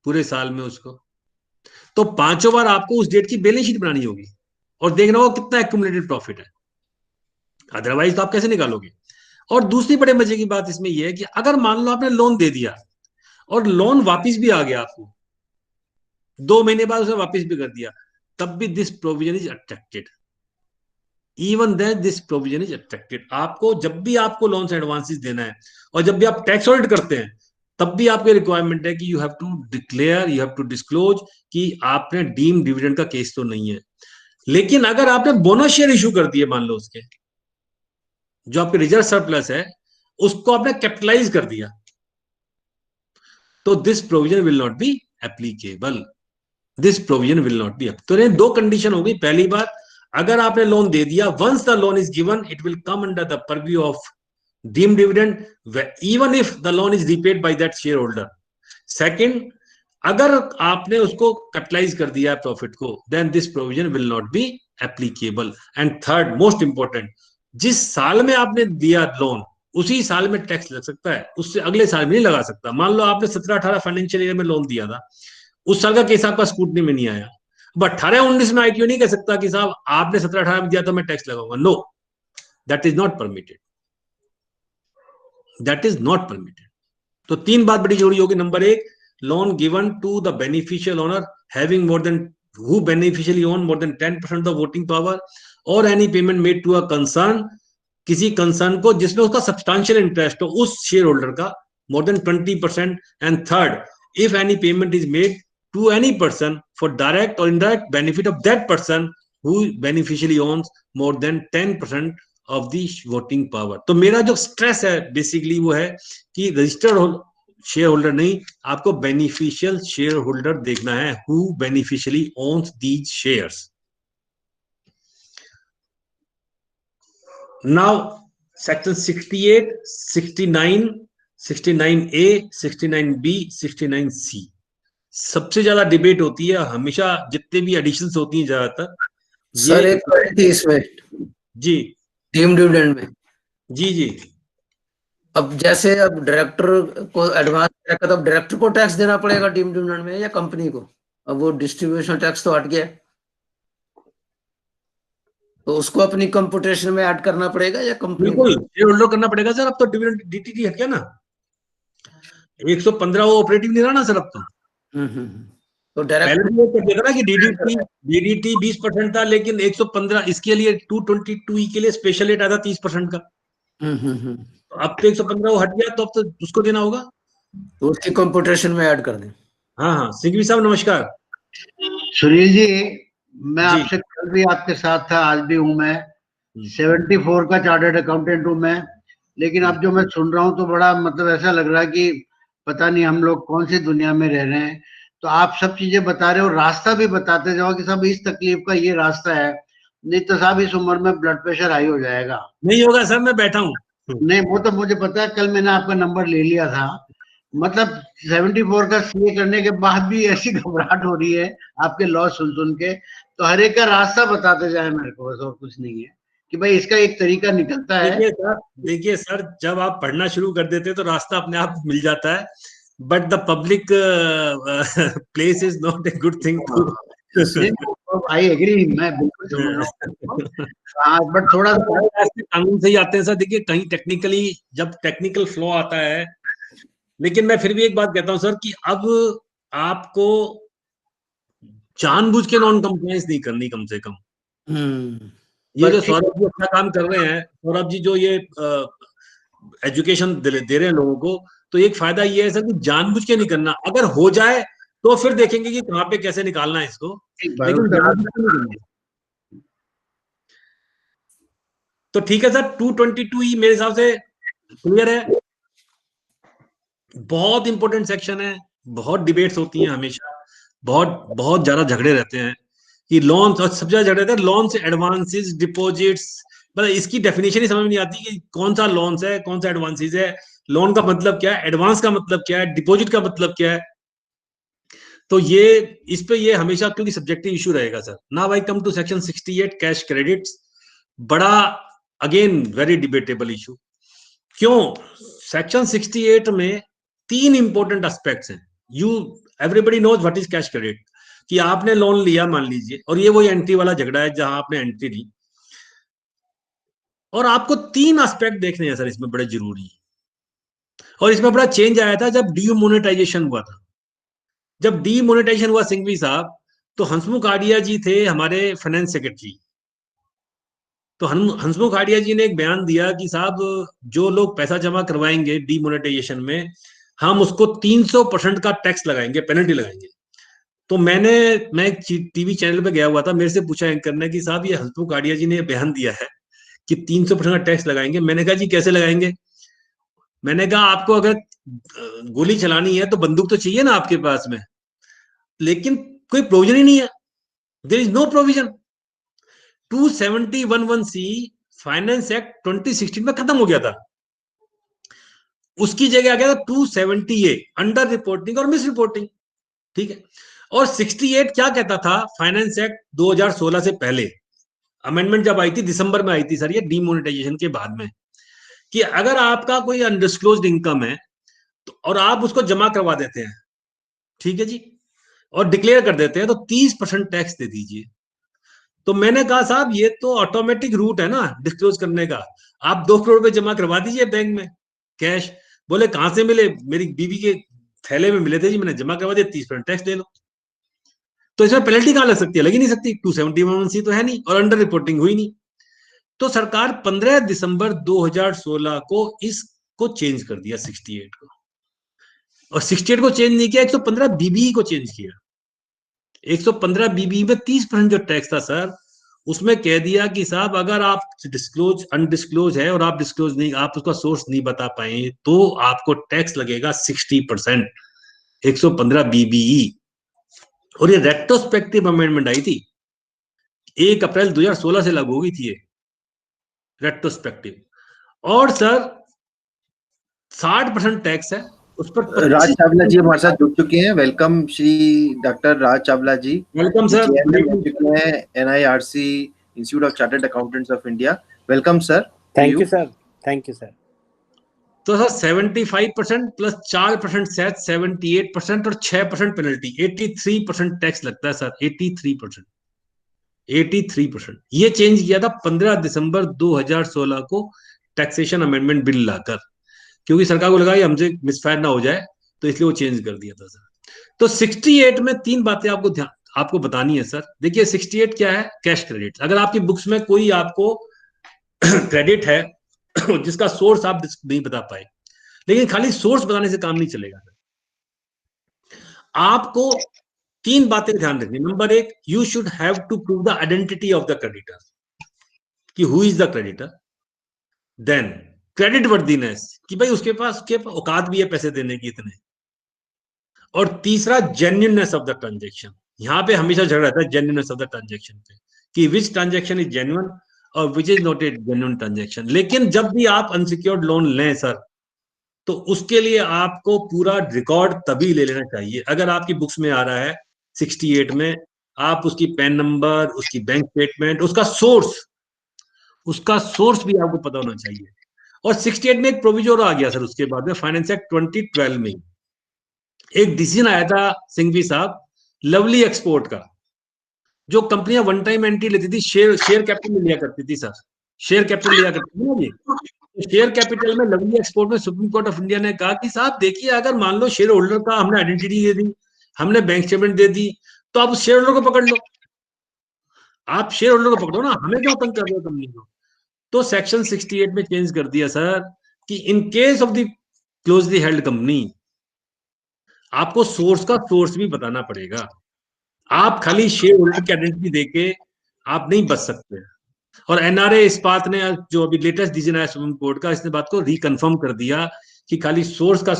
पूरे साल में उसको, तो 5 बार आपको उस डेट की बैलेंस शीट बनानी होगी और देखना होगा कितना एक्यूमुलेटेड प्रॉफिट है, अदरवाइज तो आप कैसे निकालोगे? और दूसरी बड़े मजे की बात इसमें यह है कि अगर मान लो आपने लोन दे दिया और लोन वापिस भी आ गया आपको, 2 महीने बाद उसे वापिस भी कर दिया, तब भी this provision is attracted. Even then this provision is attracted. आपको जब भी आपको लोन से एडवांसेस देना है और जब भी आप टैक्स ऑडिट करते हैं, तब भी आपके रिक्वायरमेंट है कि you have to declare, you have to disclose कि आपने डीम डिविडेंड का केस तो नहीं है। लेकिन अगर आपने बोनस शेयर इशू कर दिए, मान लो उसके जो आपके रिजर्व सरप्लस है उसको आपने कैपिटलाइज कर दिया, तो this provision will not be applicable. This provision will not B. तो ये 2 कंडीशन होगी। पहली बात, अगर आपने लोन दे दिया, once the loan is given it will come under the purview of deemed dividend even if the loan is repaid by that share holder. Second, अगर आपने उसको कैपिटलाइज कर दिया प्रॉफिट को, then this provision will not be applicable. And third most important, जिस साल में आपने दिया लोन उसी साल में टैक्स लग सकता है, उससे अगले साल में नहीं लगा सकता। मान लो आपने 17-18 फाइनेंशियल ईयर में लोन दिया था, उस साल का केस आपका स्कूटनी में नहीं आया, बट 18-19 में आईटीओ नहीं कह सकता कि साहब आपने 17-18 में दिया तो मैं टैक्स लगाऊंगा। No, that is not permitted, that is not permitted. तो 3 बात बड़ी जरूरी होगी। Number 1, loan given to the beneficial owner having more than who beneficially own more than 10% of voting power or any payment made to a concern, किसी concern को जिसमें उसका substantial interest हो उस शेयर होल्डर का more than 20%। And third, if any payment is made to any person for direct or indirect benefit of that person who beneficially owns more than 10% of the voting power। तो मेरा जो stress है basically वो है कि registered share holder नहीं, आपको beneficial share holder देखना है, who beneficially owns these shares। Now section 68, 69, 69A, 69B, 69C सबसे ज्यादा डिबेट होती है हमेशा, जितने भी एडिशंस होती हैं ज्यादातर। सर एक क्वेरी थी इसमें जी डीम डिविडेंड में। जी जी अब जैसे अब डायरेक्टर को एडवांस दिया तो अब डायरेक्टर को टैक्स देना पड़ेगा डीम डिविडेंड में या कंपनी को? अब वो डिस्ट्रीब्यूशन टैक्स तो हट गया, तो उसको अपनी कंप्यूटेशन में ऐड करना पड़ेगा या कंपनी? बिल्कुल शेयर होल्डर करना पड़ेगा सर। अब तो डिविडेंड डीटीटी हट गया ना, 115 वो ऑपरेटिव नहीं रहा ना सर अब तो। तो पहले डायरेक्ट तो ये देखा ना कि डीडीटी 20% था, लेकिन 115 इसके लिए 222 के लिए स्पेशल रेट आया था 30% का। तो अब तो 115 वो हट गया, तो अब तो उसको देना होगा, तो उसकी कंप्यूटेशन में ऐड कर दें। हाँ हाँ। सिंघवी साहब नमस्कार। सुनील जी, मैं जी। आपसे कल भी आपके साथ था, आज भी हूं मैं। 74 का चार्टर्ड अकाउंटेंट हूं मैं। लेकिन अब जो मैं सुन रहा हूं तो बड़ा मतलब ऐसा लग रहा है कि पता नहीं हम लोग कौन सी दुनिया में रह रहे हैं। तो आप सब चीजें बता रहे हो, रास्ता भी बताते जाओ कि साहब इस तकलीफ का ये रास्ता है, नहीं तो साहब इस उम्र में ब्लड प्रेशर हाई हो जाएगा। नहीं होगा सर, मैं बैठा हूँ। नहीं, वो तो मुझे पता है, कल मैंने आपका नंबर ले लिया था। मतलब 74 का सीए करने के बाद भी ऐसी घबराहट हो रही है आपके लॉ सुन के। तो हर एक का रास्ता बताते जाए मेरे को, बस और कुछ नहीं है कि भाई इसका एक तरीका निकलता है। देखिए सर, जब आप पढ़ना शुरू कर देते तो रास्ता अपने आप मिल जाता है, but the public place is not a good thing to. I agree, मैं बिल्कुल समझ रहा हूँ, बट थोड़ा कानून से ही आते हैं सर। देखिए कहीं टेक्निकली जब टेक्निकल फ्लॉ आता है, लेकिन मैं फिर भी एक बात कहता हूं सर कि अब आपको जानबूझ के नॉन कंप्लायंस नहीं करनी, कम से कम। ये जो सौरभ जी अच्छा काम कर रहे हैं, सौरभ जी जो ये एजुकेशन दे रहे हैं लोगों को, तो एक फायदा ये है सर कि जानबूझ के नहीं करना। अगर हो जाए तो फिर देखेंगे कि कहाँ पे कैसे निकालना है इसको, लेकिन जानबूझ के नहीं करना। तो ठीक है सर, 222 मेरे हिसाब से क्लियर है। बहुत इंपॉर्टेंट सेक्शन है, बहुत डिबेट्स होती हैं हमेशा, बहुत बहुत ज्यादा झगड़े रहते हैं कि लोन, और सबसे ज्यादा झगड़े रहते हैं लोन से एडवांसेस, डिपॉजिट्स, मतलब इसकी डेफिनेशन ही समझ में नहीं आती कि कौन सा लोन है, कौन सा एडवांसेज है, लोन का मतलब क्या है, एडवांस का मतलब क्या है, डिपॉजिट का मतलब क्या है। तो ये इस पे ये हमेशा क्योंकि सब्जेक्टिव इशू रहेगा sir. Now I come to section 68 cash credits. बड़ा अगेन वेरी डिबेटेबल इशू। क्यों? सेक्शन 68 में 3 इंपॉर्टेंट एस्पेक्ट्स हैं। You everybody knows what is cash credit, कि आपने लोन लिया मान लीजिए, और ये वही एंट्री वाला झगड़ा है जहां आपने एंट्री ली, और आपको 3 एस्पेक्ट देखने हैं सर इसमें बड़े जरूरी। और इसमें बड़ा चेंज आया था जब डीमोनेटाइजेशन हुआ था। जब डीमोनेटाइजेशन हुआ सिंघवी साहब, तो हंसमुख आडिया जी थे हमारे फाइनेंस सेक्रेटरी। तो हंसमुख आडिया जी ने एक बयान दिया कि साहब जो लोग पैसा जमा करवाएंगे डीमोनेटाइजेशन में, हम उसको 300% का टैक्स लगाएंगे, पेनल्टी लगाएंगे। तो मैं एक टीवी चैनल पे गया हुआ था, मेरे से पूछा एंकर ने कि साहब ये हंसमुख आडिया जी ने बयान दिया है कि 300% का टैक्स लगाएंगे। मैंने कहा जी कैसे लगाएंगे? मैंने कहा आपको अगर गोली चलानी है तो बंदूक तो चाहिए ना आपके पास में, लेकिन कोई प्रोविजन ही नहीं है। There is no provision. 270(11)(c) finance act 2016 में खत्म हो गया था। उसकी जगह आ गया था 270A, अंडर रिपोर्टिंग और मिस रिपोर्टिंग। ठीक है। और 68 क्या कहता था? फाइनेंस एक्ट 2016 से पहले अमेंडमेंट जब आई थी, दिसंबर में आई थी सर, ये डीमोनेटाइजेशन के बाद में, कि अगर आपका कोई अनडिस्क्लोज्ड इनकम है तो और आप उसको जमा करवा देते हैं, ठीक है जी, और डिक्लेयर कर देते हैं, तो 30% टैक्स दे दीजिए। तो मैंने कहा साहब ये तो ऑटोमेटिक रूट है ना डिस्क्लोज करने का, आप 2 करोड़ रुपए जमा करवा दीजिए बैंक में कैश। बोले कहां से मिले? मेरी बीवी के थैले में मिले थे जी, मैंने जमा करवा दिया, 30% टैक्स दे लो। तो इसमें पेनल्टी कहां लग सकती है? लगी नहीं सकती, 271(c) तो है नहीं, और अंडर रिपोर्टिंग हुई नहीं। तो सरकार 15 दिसंबर 2016 को इसको चेंज कर दिया 68 को, और 68 को चेंज नहीं किया, 115 बीबी को चेंज किया। 115 बीबी में 30% जो टैक्स था सर, उसमें कह दिया कि साहब अगर आप डिस्क्लोज अनडिस्क्लोज है और आप डिस्क्लोज नहीं, आप उसका सोर्स नहीं बता पाए, तो आपको टैक्स लगेगा 60%, 115 बीबीई। और ये रेट्रोस्पेक्टिव अमेंडमेंट आई थी, 1 अप्रैल 2016 से लागू हुई थी ये रेट्रोस्पेक्टिव। और सर 60% टैक्स है उस पर। राज चावला जी हमारे साथ जुड़ चुके हैं। Welcome Shri doctor Raj Chawla ji. Welcome sir. NIRC institute of chartered accountants of India. Welcome sir. Thank you sir. Thank you sir. तो सर 75% प्लस 4% सेस 78% और 6% पेनल्टी, 83% टैक्स लगता है सर। 83% ये चेंज किया था 15 दिसंबर 2016 को टैक्सेशन अमेंडमेंट बिल लाकर, क्योंकि सरकार को लगा कि हमसे मिसफायर ना हो जाए, तो इसलिए वो चेंज कर दिया था सर। तो 68 में 3 बातें आपको बतानी है सर। देखिए 68 क्या है? Cash credit. अगर आपकी बुक्स में कोई आपको क्रेडिट है जिसका सोर्स आप नहीं बता पाए, लेकिन खाली सोर्स बताने से काम नहीं चलेगा। आपको 3 बातें ध्यान रखनी। Number 1, you should have to prove the identity of the creditor, कि who is the creditor. Then creditworthiness, कि भाई उसके पास औकात भी है पैसे देने की इतने। और तीसरा जेन्युइननेस ऑफ द ट्रांजेक्शन। यहां पे हमेशा झगड़ा रहता है जेन्युइननेस ऑफ द ट्रांजेक्शन पे, कि विच ट्रांजेक्शन इज जेन्युइन और विच is not A genuine transaction. लेकिन जब भी आप अनसिक्योर्ड लोन लें सर, तो उसके लिए आपको पूरा रिकॉर्ड तभी ले लेना चाहिए अगर आपकी बुक्स में आ रहा है 68 में, आप उसकी पैन नंबर, उसकी बैंक स्टेटमेंट, उसका सोर्स भी आपको पता होना चाहिए। और 68 में एक प्रोविजन आ गया सर उसके बाद में, फाइनेंस एक्ट 2012 में एक डिसीजन आया था सिंघवी साहब, लवली एक्सपोर्ट का। जो कंपनियां वन टाइम एंट्री लेती थी, शेयर कैपिटल में लिया करती थी सर, शेयर कैपिटल लिया करती थी ना जी। शेयर कैपिटल में लवली एक्सपोर्ट में सुप्रीम कोर्ट ऑफ इंडिया ने कहा कि साहब देखिए, अगर मान लो शेयर होल्डर का हमने आइडेंटिटी दे दी, हमने बैंक स्टेटमेंट दे दी, तो आप उस शेयर होल्डर को पकड़ लो, आप शेयर होल्डर को पकड़ो ना, हमें क्यों तंग कर रहे हो कंपनी को। तो सेक्शन 68 में चेंज कर दिया सर कि इन case of the closely held company, आपको सोर्स का सोर्स भी बताना पड़ेगा। आप खाली शेयर होल्डर की आइडेंटिटी देके आप नहीं बच सकते। और एनआरए इस्पात ने जो अभी लेटेस्ट डिसीजन आया सुप्रीम कोर्ट का, इसने बात को रिकन्फर्म कर दिया कि खाली सोर्स का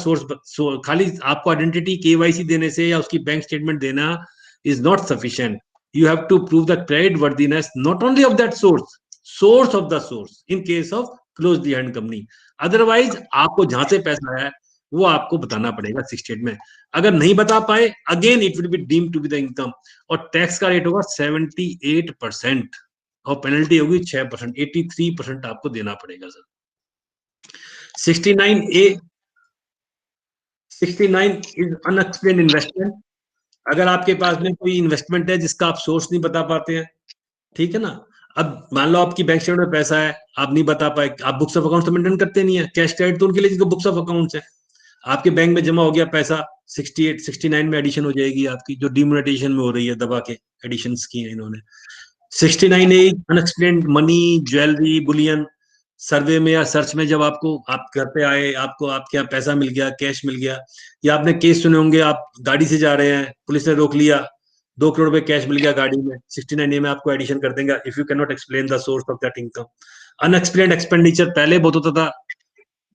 खाली आपको आइडेंटिटी केवाईसी देने से या उसकी बैंक स्टेटमेंट देना is not sufficient. You have to prove the creditworthiness not only of that source, source of the source in case of close hand company. Otherwise आपको जहां से पैसा आया है वो आपको बताना पड़ेगा 68 में। अगर नहीं बता पाए, again it will be deemed to be the income, और टैक्स का रेट होगा 78% और पेनल्टी होगी 6%, 83% आपको देना पड़ेगा sir. 69A 69 is unexplained investment. अगर आपके पास में कोई इन्वेस्टमेंट है जिसका आप सोर्स नहीं बता पाते हैं, ठीक है ना। अब मान लो आपकी बैंक स्टेटमेंट में पैसा है, आप नहीं बता पाए, आप बुक्स ऑफ अकाउंट मेंटेन करते नहीं है, कैश क्रेडिट तो उनके लिए जिनको बुक्स ऑफ अकाउंट्स है। आपके बैंक में जमा हो गया पैसा, 68 69 में एडिशन हो जाएगी आपकी, जो डिमोनेटाइजेशन में हो रही है, दबा के एडिशन की है इन्होंने। 69A unexplained money, jewellery, bullion. Survey में या सर्च में जब आपको, आप घर पे आए, आपको आपके यहाँ पैसा मिल गया, कैश मिल गया, या आपने केस सुने होंगे, आप गाड़ी से जा रहे हैं, पुलिस ने रोक लिया, 2 करोड़ रुपए कैश मिल गया गाड़ी में, 69A में आपको एडिशन कर देंगे if you can not explain the source of that income. Unexplained expenditure, पहले बहुत होता था,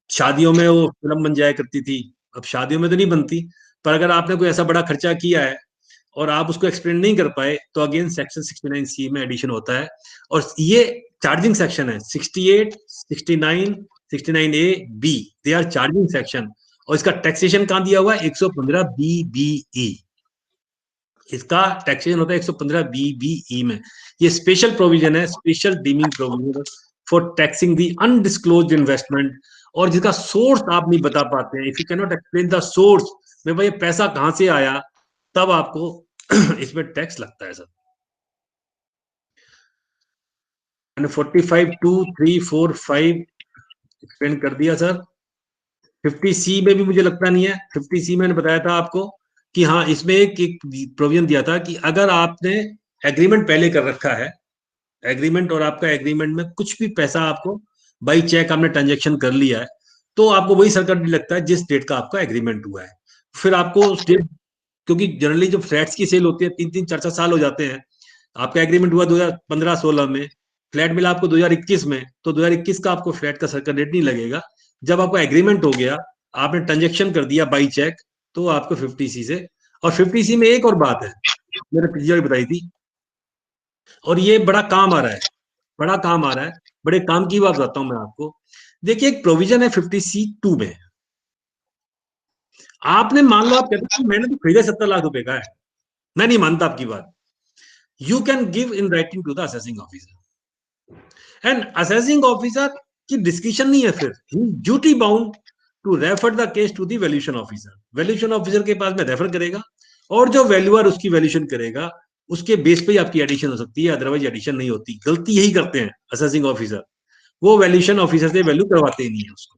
शादियों में वो फिल्म बन जाया करती थी, अब शादियों में तो नहीं बनती, पर अगर आपने कोई ऐसा बड़ा खर्चा किया है और आप उसको एक्सप्लेन नहीं कर पाए, तो अगेन सेक्शन 69C में एडिशन होता है। और ये चार्जिंग सेक्शन है, 68, 69, 69A, B, they are charging section. और इसका टैक्सेशन कहां दिया हुआ है? 115 BBE, इसका टैक्सेशन होता है 115 BBE में। ये स्पेशल प्रोविजन है, special deeming provision for taxing the undisclosed investment, और जिसका सोर्स आप नहीं बता पाते हैं, if you can not explain the source में भाई पैसा कहां से आया, तब आपको इसमें टैक्स लगता है सर। 45, 2, 3, 4, 5 एक्सप्लेन कर दिया सर। 50C में भी मुझे लगता नहीं है, 50C मैंने बताया था आपको कि हाँ, इसमें एक प्रोविजन दिया था कि अगर आपने एग्रीमेंट पहले कर रखा है, एग्रीमेंट, और आपका एग्रीमेंट में कुछ भी पैसा आपको बाई चेक आपने ट्रांजेक्शन कर लिया है, तो आपको वही सर्कल भी लगता है जिस डेट का आपका एग्रीमेंट हुआ है। फिर आपको उस डेट, क्योंकि जनरली जब फ्लैट्स की सेल होती है 3-3, 4-4 साल हो जाते हैं, आपका एग्रीमेंट हुआ 2015-16 में, फ्लैट मिला आपको 2021 में, तो 2021 का आपको फ्लैट का सर्कल रेट नहीं लगेगा। जब आपका एग्रीमेंट हो गया, आपने ट्रांजेक्शन कर दिया बाई चेक, तो आपको 50C से। और 50C में एक और बात है, मैंने पिछली बार बताई थी, और ये बड़ा काम आ रहा है, बड़ा काम आ रहा है, बड़े काम की बात बताता हूं मैं आपको। देखिए, एक प्रोविजन है 50C2 में, आपने मान लो, आप कहते हैं मैंने तो खरीदा 70 लाख रुपए का है, मैं नहीं मानता आपकी बात, you can give in writing to the assessing officer, and assessing officer की डिस्कशन नहीं है, फिर duty bound to refer the case to the valuation officer. Valuation officer के पास में रेफर करेगा, और जो वैल्यूअर उसकी वैल्यूएशन करेगा, उसके बेस पे आपकी एडिशन हो सकती है, अदरवाइज एडिशन नहीं होती। गलती यही करते हैं असेसिंग ऑफिसर, वो वैल्यूएशन ऑफिसर से वैल्यू करवाते ही नहीं है उसको।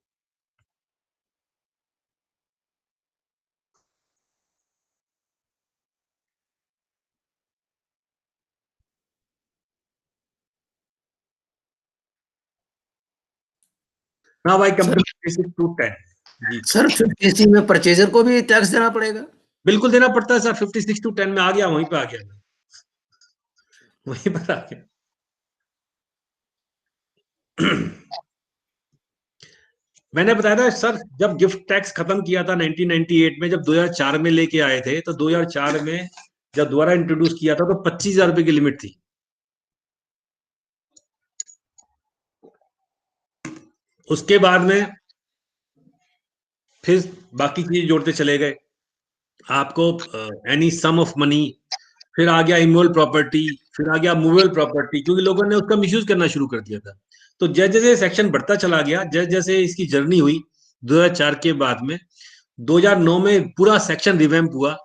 Now I come to 56 to 10। जी सर 50C में परचेजर को भी टैक्स देना पड़ेगा? बिल्कुल देना पड़ता है सर। 56 to 10 में आ गया, वहीं पे आ गया, वहीं पर आ गया। मैंने बताया था सर, जब गिफ्ट टैक्स खत्म किया था 1998 में, जब 2004 में लेके आए थे, तो 2004 में जब दोबारा इंट्रोड्यूस किया था, तो 25,000 रुपए की लिमिट थी। उसके बाद में फिर बाकी चीज जोड़ते चले गए, आपको एनी सम ऑफ मनी, फिर आ गया इमूवेबल प्रॉपर्टी, फिर आ गया मूवेबल प्रॉपर्टी, क्योंकि लोगों ने उसका मिसयूज करना शुरू कर दिया था। तो जैसे जैसे सेक्शन बढ़ता चला गया, जैसे जैसे इसकी जर्नी हुई 2004 के बाद में, 2009 में पूरा सेक्शन रिवैम्प हुआ,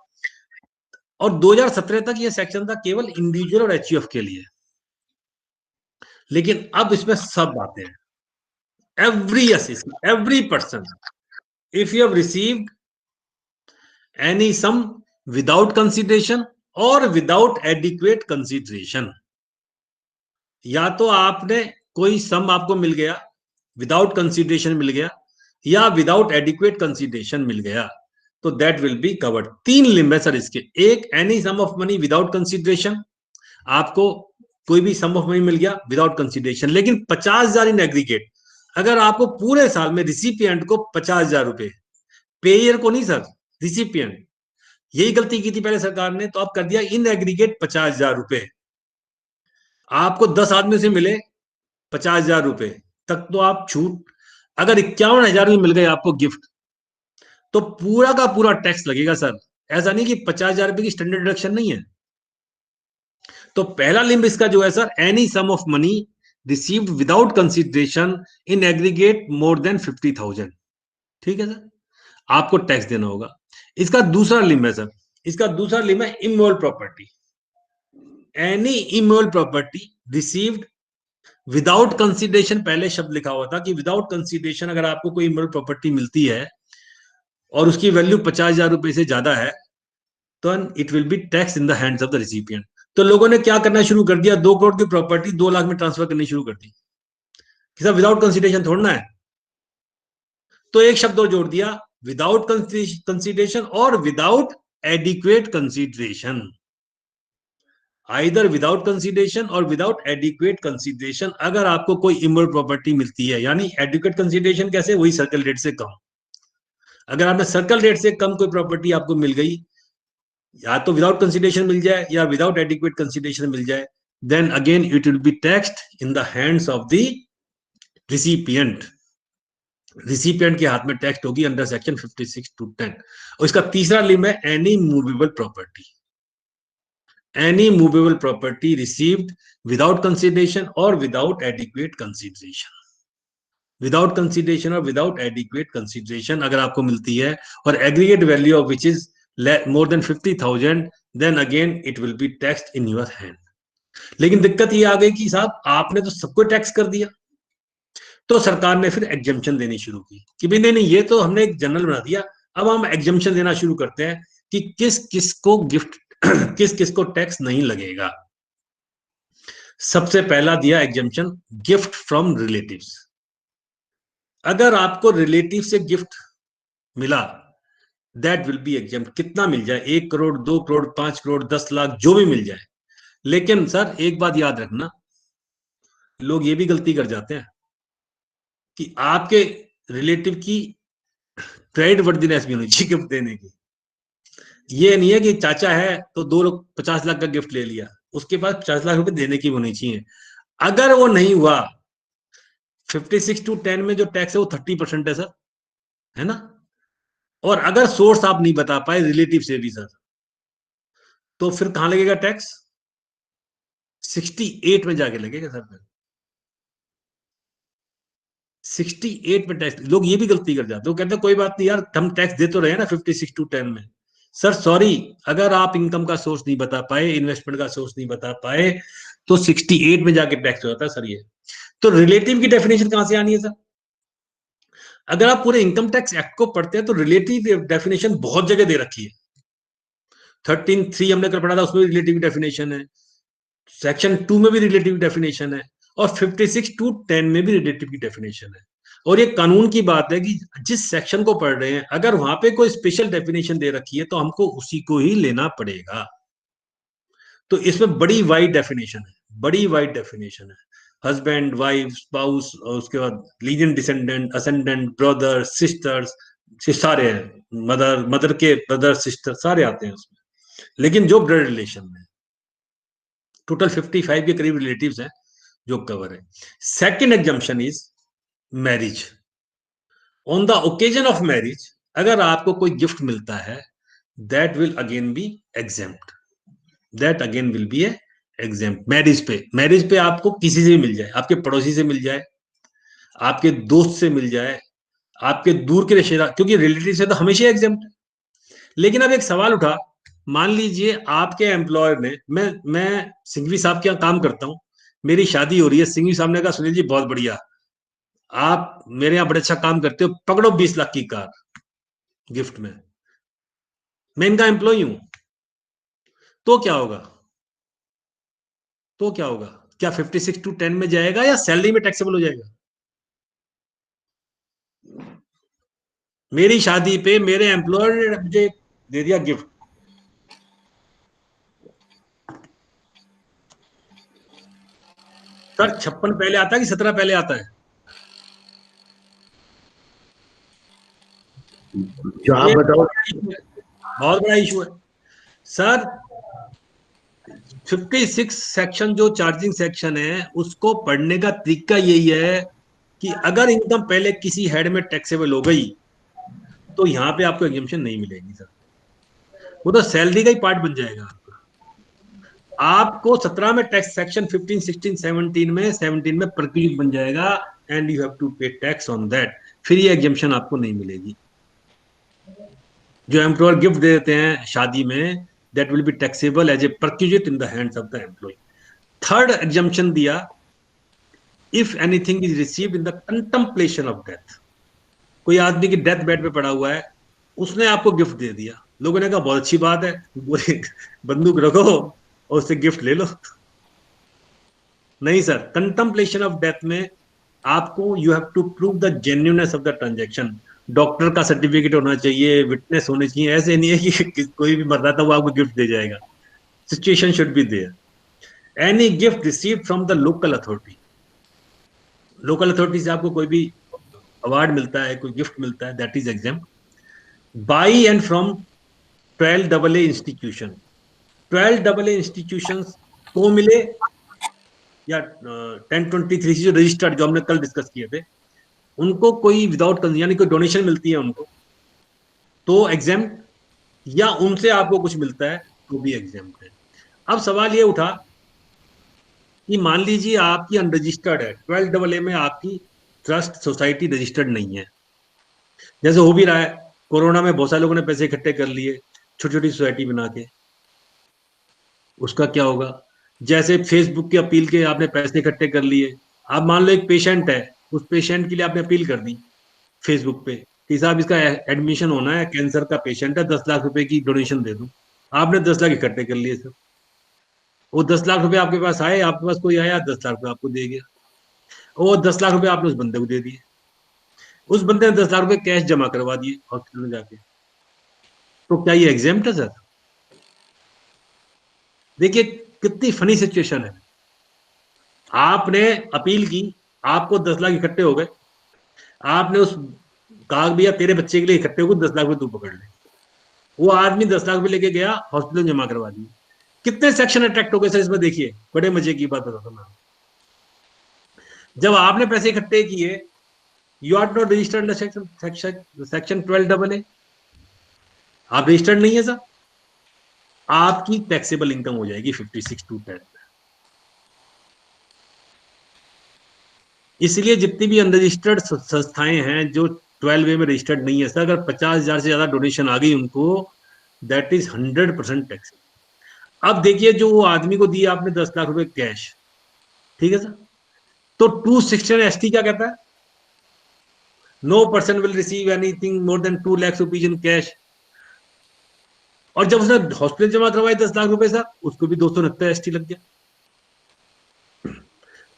और 2017 तक ये सेक्शन था केवल इंडिविजुअल और एचयूएफ के लिए। लेकिन अब इसमें सब आते हैं, every person, if you have received any sum without consideration or without adequate consideration, या तो आपने कोई सम आपको मिल गया, विदाउट कंसिडरेशन मिल गया, या विदाउट एडिक्वेट कंसिडरेशन मिल गया, तो that will be covered. 3 limb है सर इसके। एक, any sum of money without consideration, आपको कोई भी सम ऑफ मनी मिल गया विदाउट कंसिडरेशन, लेकिन 50,000 इन एग्रीगेट। अगर आपको पूरे साल में रिसिपिएंट को 50,000 रुपए, पेयर को नहीं सर, रिसिपिएंट, यही गलती की थी पहले सरकार ने, तो अब कर दिया इन एग्रीगेट 50,000 रुपए। आपको 10 आदमी से मिले 50,000 रुपए तक तो आप छूट, अगर 51,000 में मिल गए आपको गिफ्ट तो पूरा का पूरा टैक्स लगेगा सर। ऐसा नहीं कि 50,000 रुपए की स्टैंडर्ड डिडक्शन नहीं है। तो पहला लिंब इसका जो है sir, any sum of money received without consideration in aggregate more than 50,000, ठीक है सर, आपको टैक्स देना होगा। इसका दूसरा लिंब है सर, इसका दूसरा लिंब है immovable property. Any immovable property received without consideration, पहले शब्द लिखा हुआ था कि विदाउट कंसिडरेशन अगर आपको कोई इमूवेबल प्रॉपर्टी मिलती है और उसकी वैल्यू 50,000 रुपए से ज्यादा है तो it will B tax in the hands of the recipient. तो लोगों ने क्या करना शुरू कर दिया, 2 करोड़ की प्रॉपर्टी 2 लाख में ट्रांसफर करनी शुरू कर दी कि सर विदाउट कंसिडरेशन थोड़ना है। तो एक शब्द और जोड़ दिया, विदाउट कंसिडरेशन और without adequate consideration. Either without consideration और विदाउट एडिक्वेट कंसिडरेशन। अगर आपको कोई इमूवेबल प्रॉपर्टी मिलती है, यानी एडिक्वेट कंसिडरेशन कैसे, वही सर्कल रेट से कम। अगर आपने सर्कल रेट से कम कोई प्रॉपर्टी आपको मिल गई, या तो विदाउट कंसिडरेशन मिल जाए या विदाउट एडिक्वेट कंसिडरेशन मिल जाए, then again it will be taxed in the hands of the recipient. Recipient के हाथ में टैक्स होगी अंडर सेक्शन 56(2)(10). और इसका तीसरा लिंब है any movable property. Any movable property received without consideration और without adequate consideration. Without consideration और विदाउट एडिक्वेट कंसिडरेशन अगर आपको मिलती है और aggregate value of which is more than 50,000, then again it will be taxed in your hand. लेकिन दिक्कत ये आ गई कि साहब आपने तो सबको टैक्स कर दिया, तो सरकार ने फिर एग्जम्पशन देनी शुरू की कि भाई नहीं, ये तो हमने एक जनरल बना दिया, अब हम एग्जम्पशन देना शुरू करते हैं कि किस किस को गिफ्ट किस किस को टैक्स नहीं लगेगा। सबसे पहला दिया एग्जम्पशन, गिफ्ट फ्रॉम रिलेटिव्स। अगर आपको रिलेटिव से गिफ्ट मिला, दैट विल बी एग्जाम्प्ट। कितना मिल जाए, 1 करोड़ 2 करोड़ 5 करोड़ 10 लाख जो भी मिल जाए। लेकिन सर एक बात याद रखना, लोग ये भी गलती कर जाते हैं कि आपके रिलेटिव की क्रेडिट वर्दीनेस भी होनी चाहिए गिफ्ट देने की। ये नहीं है कि चाचा है तो 50 लाख का गिफ्ट ले लिया, उसके पास 50 लाख रुपए देने की होनी चाहिए। अगर वो नहीं हुआ, 56(2)(10) में जो टैक्स है वो 30% है सर, है ना। और अगर सोर्स आप नहीं बता पाए रिलेटिव से भी सर, तो फिर कहां लगेगा टैक्स, 68 में जाके लगेगा सर। फिर 68 में टैक्स। लोग ये भी गलती कर जाते हैं, वो कहते हैं कोई बात नहीं यार, हम टैक्स दे तो रहे हैं ना 56(2)(10) में। सर सॉरी, अगर आप इनकम का सोर्स नहीं बता पाए, इन्वेस्टमेंट का सोर्स नहीं बता पाए, तो 68 में जाके टैक्स हो जाता है सर ये। तो रिलेटिव की डेफिनेशन कहां से आनी है सर? अगर आप पूरे इनकम टैक्स एक्ट को पढ़ते हैं तो रिलेटिव डेफिनेशन बहुत जगह दे रखी है। 13(3) हमने कल पढ़ा था, उसमें भी रिलेटिव डेफिनेशन है, सेक्शन 2 में भी रिलेटिव डेफिनेशन है, और 56(2)(10) में भी रिलेटिव की डेफिनेशन है। और ये कानून की बात है कि जिस सेक्शन को पढ़ रहे हैं, अगर वहां पे कोई स्पेशल डेफिनेशन दे रखी है तो हमको उसी को ही लेना पड़ेगा। तो इसमें बड़ी वाइड डेफिनेशन है, बड़ी वाइड डेफिनेशन है। हस्बैंड, वाइफ, स्पाउस, और उसके बाद लीजियंट डिसेंडेंट, असेंडेंट, ब्रदर, सिस्टर्स, सारे हैं, मदर के ब्रदर सिस्टर सारे आते हैं उसमें। लेकिन जो ब्लड रिलेशन में टोटल 55 के करीब रिलेटिव्स हैं जो कवर है। Second exemption is marriage. On the occasion of marriage अगर आपको कोई गिफ्ट मिलता है, that will again be exempt, that again will be exempt. Marriage पे आपको किसी से भी मिल जाए, आपके पड़ोसी से मिल जाए, आपके दोस्त से मिल जाए, आपके दूर के रिश्तेदार, क्योंकि रिलेटिव से तो हमेशा एग्जेम्प्ट है। लेकिन अब एक सवाल उठा, मान लीजिए आपके एम्प्लॉयर ने, मैं सिंघवी साहब के यहाँ काम करता हूं, मेरी शादी हो रही है, सिंघवी साहब ने कहा सुनील जी बहुत बढ़िया, आप मेरे यहाँ बड़े अच्छा काम करते हो, पकड़ो 20 लाख की कार गिफ्ट में। मैं इनका एम्प्लॉय हूं, तो क्या होगा, तो क्या होगा? क्या 56(2)(10) में जाएगा या सैलरी में टैक्सेबल हो जाएगा? मेरी शादी पे मेरे एम्प्लॉयर ने मुझे दे दिया गिफ्ट, सर 56 पहले आता है कि 17 पहले आता है? जो आप बताओ। बहुत बड़ा इशू है सर। 56 सेक्शन जो चार्जिंग सेक्शन है उसको पढ़ने का तरीका यही है कि अगर इनकम पहले किसी हेड में टैक्सेबल हो गई तो यहाँ पे आपको एग्जेम्पशन नहीं मिलेगी सर, वो तो सैलरी का ही पार्ट बन जाएगा आपका। आपको 17 में टैक्स सेक्शन 15, 16, 17 में परक्यूट बन जाएगा and you have to pay tax on that, फिर ये एग्जेम्पशन आपको नहीं मिलेगी। जो एम्प्लॉयर गिफ्ट दे देते हैं शादी में, that will be taxable as a perquisite in the hands of the employee. Third exemption दिया, if anything is received in the contemplation of death. कोई आदमी की डेथ बेड पे पड़ा हुआ है, उसने आपको गिफ्ट दे दिया, लोगों ने कहा बहुत अच्छी बात है, बोले बंदूक रखो और उससे गिफ्ट ले लो। नहीं सर, कंटेम्पलेशन ऑफ डेथ में आपको you have to prove the genuineness of the transaction. Doctor का सर्टिफिकेट होना चाहिए, विटनेस होने चाहिए, ऐसे नहीं है कि कोई भी मर रहा था वो आपको गिफ्ट दे जाएगा। Situation should be there. Any gift received from the local authority, local authority से आपको कोई भी अवार्ड मिलता है, कोई गिफ्ट मिलता है, that is exempt. By and from 12AA institution, 12AA institution को मिले या 1023 जो रजिस्टर्ड, जो हमने कल डिस्कस किए थे, उनको कोई विदाउट यानी कोई डोनेशन मिलती है उनको तो एग्जाम्प्ट, या उनसे आपको कुछ मिलता है तो भी एग्जाम्प्ट है। अब सवाल ये उठा कि मान लीजिए आपकी अनरजिस्टर्ड है, 12AA में आपकी ट्रस्ट सोसाइटी रजिस्टर्ड नहीं है, जैसे हो भी रहा है, कोरोना में बहुत सारे लोगों ने पैसे इकट्ठे कर लिए छोटी छोटी सोसाइटी बना के, उसका क्या होगा? जैसे फेसबुक की अपील के आपने पैसे इकट्ठे कर लिए, आप मान लो एक पेशेंट है, उस पेशेंट के लिए आपने अपील कर दी फेसबुक पे कि साहब इसका एडमिशन होना है, कैंसर का पेशेंट है, 10 लाख रुपए की डोनेशन दे दूं। आपने 10 लाख इकट्ठे कर लिए सर, वो 10 लाख रुपए आपके पास आए, आपके पास कोई आया 10 लाख रुपए आपको दे गया, वो 10 लाख रुपए आपने उस बंदे को दे दिए, उस बंदे ने 10 लाख रुपए कैश जमा करवा दिए हॉस्पिटल में जाके, तो क्या ये एग्जाम्प्ट है सर? देखिए कितनी फनी सिचुएशन है। आपने अपील की, आपको 10 लाख इकट्ठे हो गए, आपने उस कहा भैया तेरे बच्चे के लिए इकट्ठे हो गए 10 लाख रुपए तू पकड़ ले, वो आदमी 10 लाख रुपए लेके गया, हॉस्पिटल जमा करवा दिए। कितने सेक्शन अट्रैक्ट हो गए सर इसमें? देखिए बड़े मजे की बात बताता हूं। जब आपने पैसे इकट्ठे किए, you are not registered section 12AA, आप रजिस्टर्ड नहीं है सर, आपकी टैक्सेबल इनकम हो जाएगी 56 टू 10। इसलिए जितनी भी अनरजिस्टर्ड संस्थाएं हैं जो 12A में रजिस्टर्ड नहीं है सर, अगर 50,000 से ज्यादा डोनेशन आ गई उनको, दैट इज 100% टैक्स। अब देखिए जो वो आदमी को दिया आपने 10 लाख रुपए कैश, ठीक है सर, तो 216 ST क्या कहता है? No person will receive anything more than 2 lakh rupees in cash. और जब उसने हॉस्पिटल जमा करवाए 10 लाख रुपए सर, उसको भी 269 ST लग गया।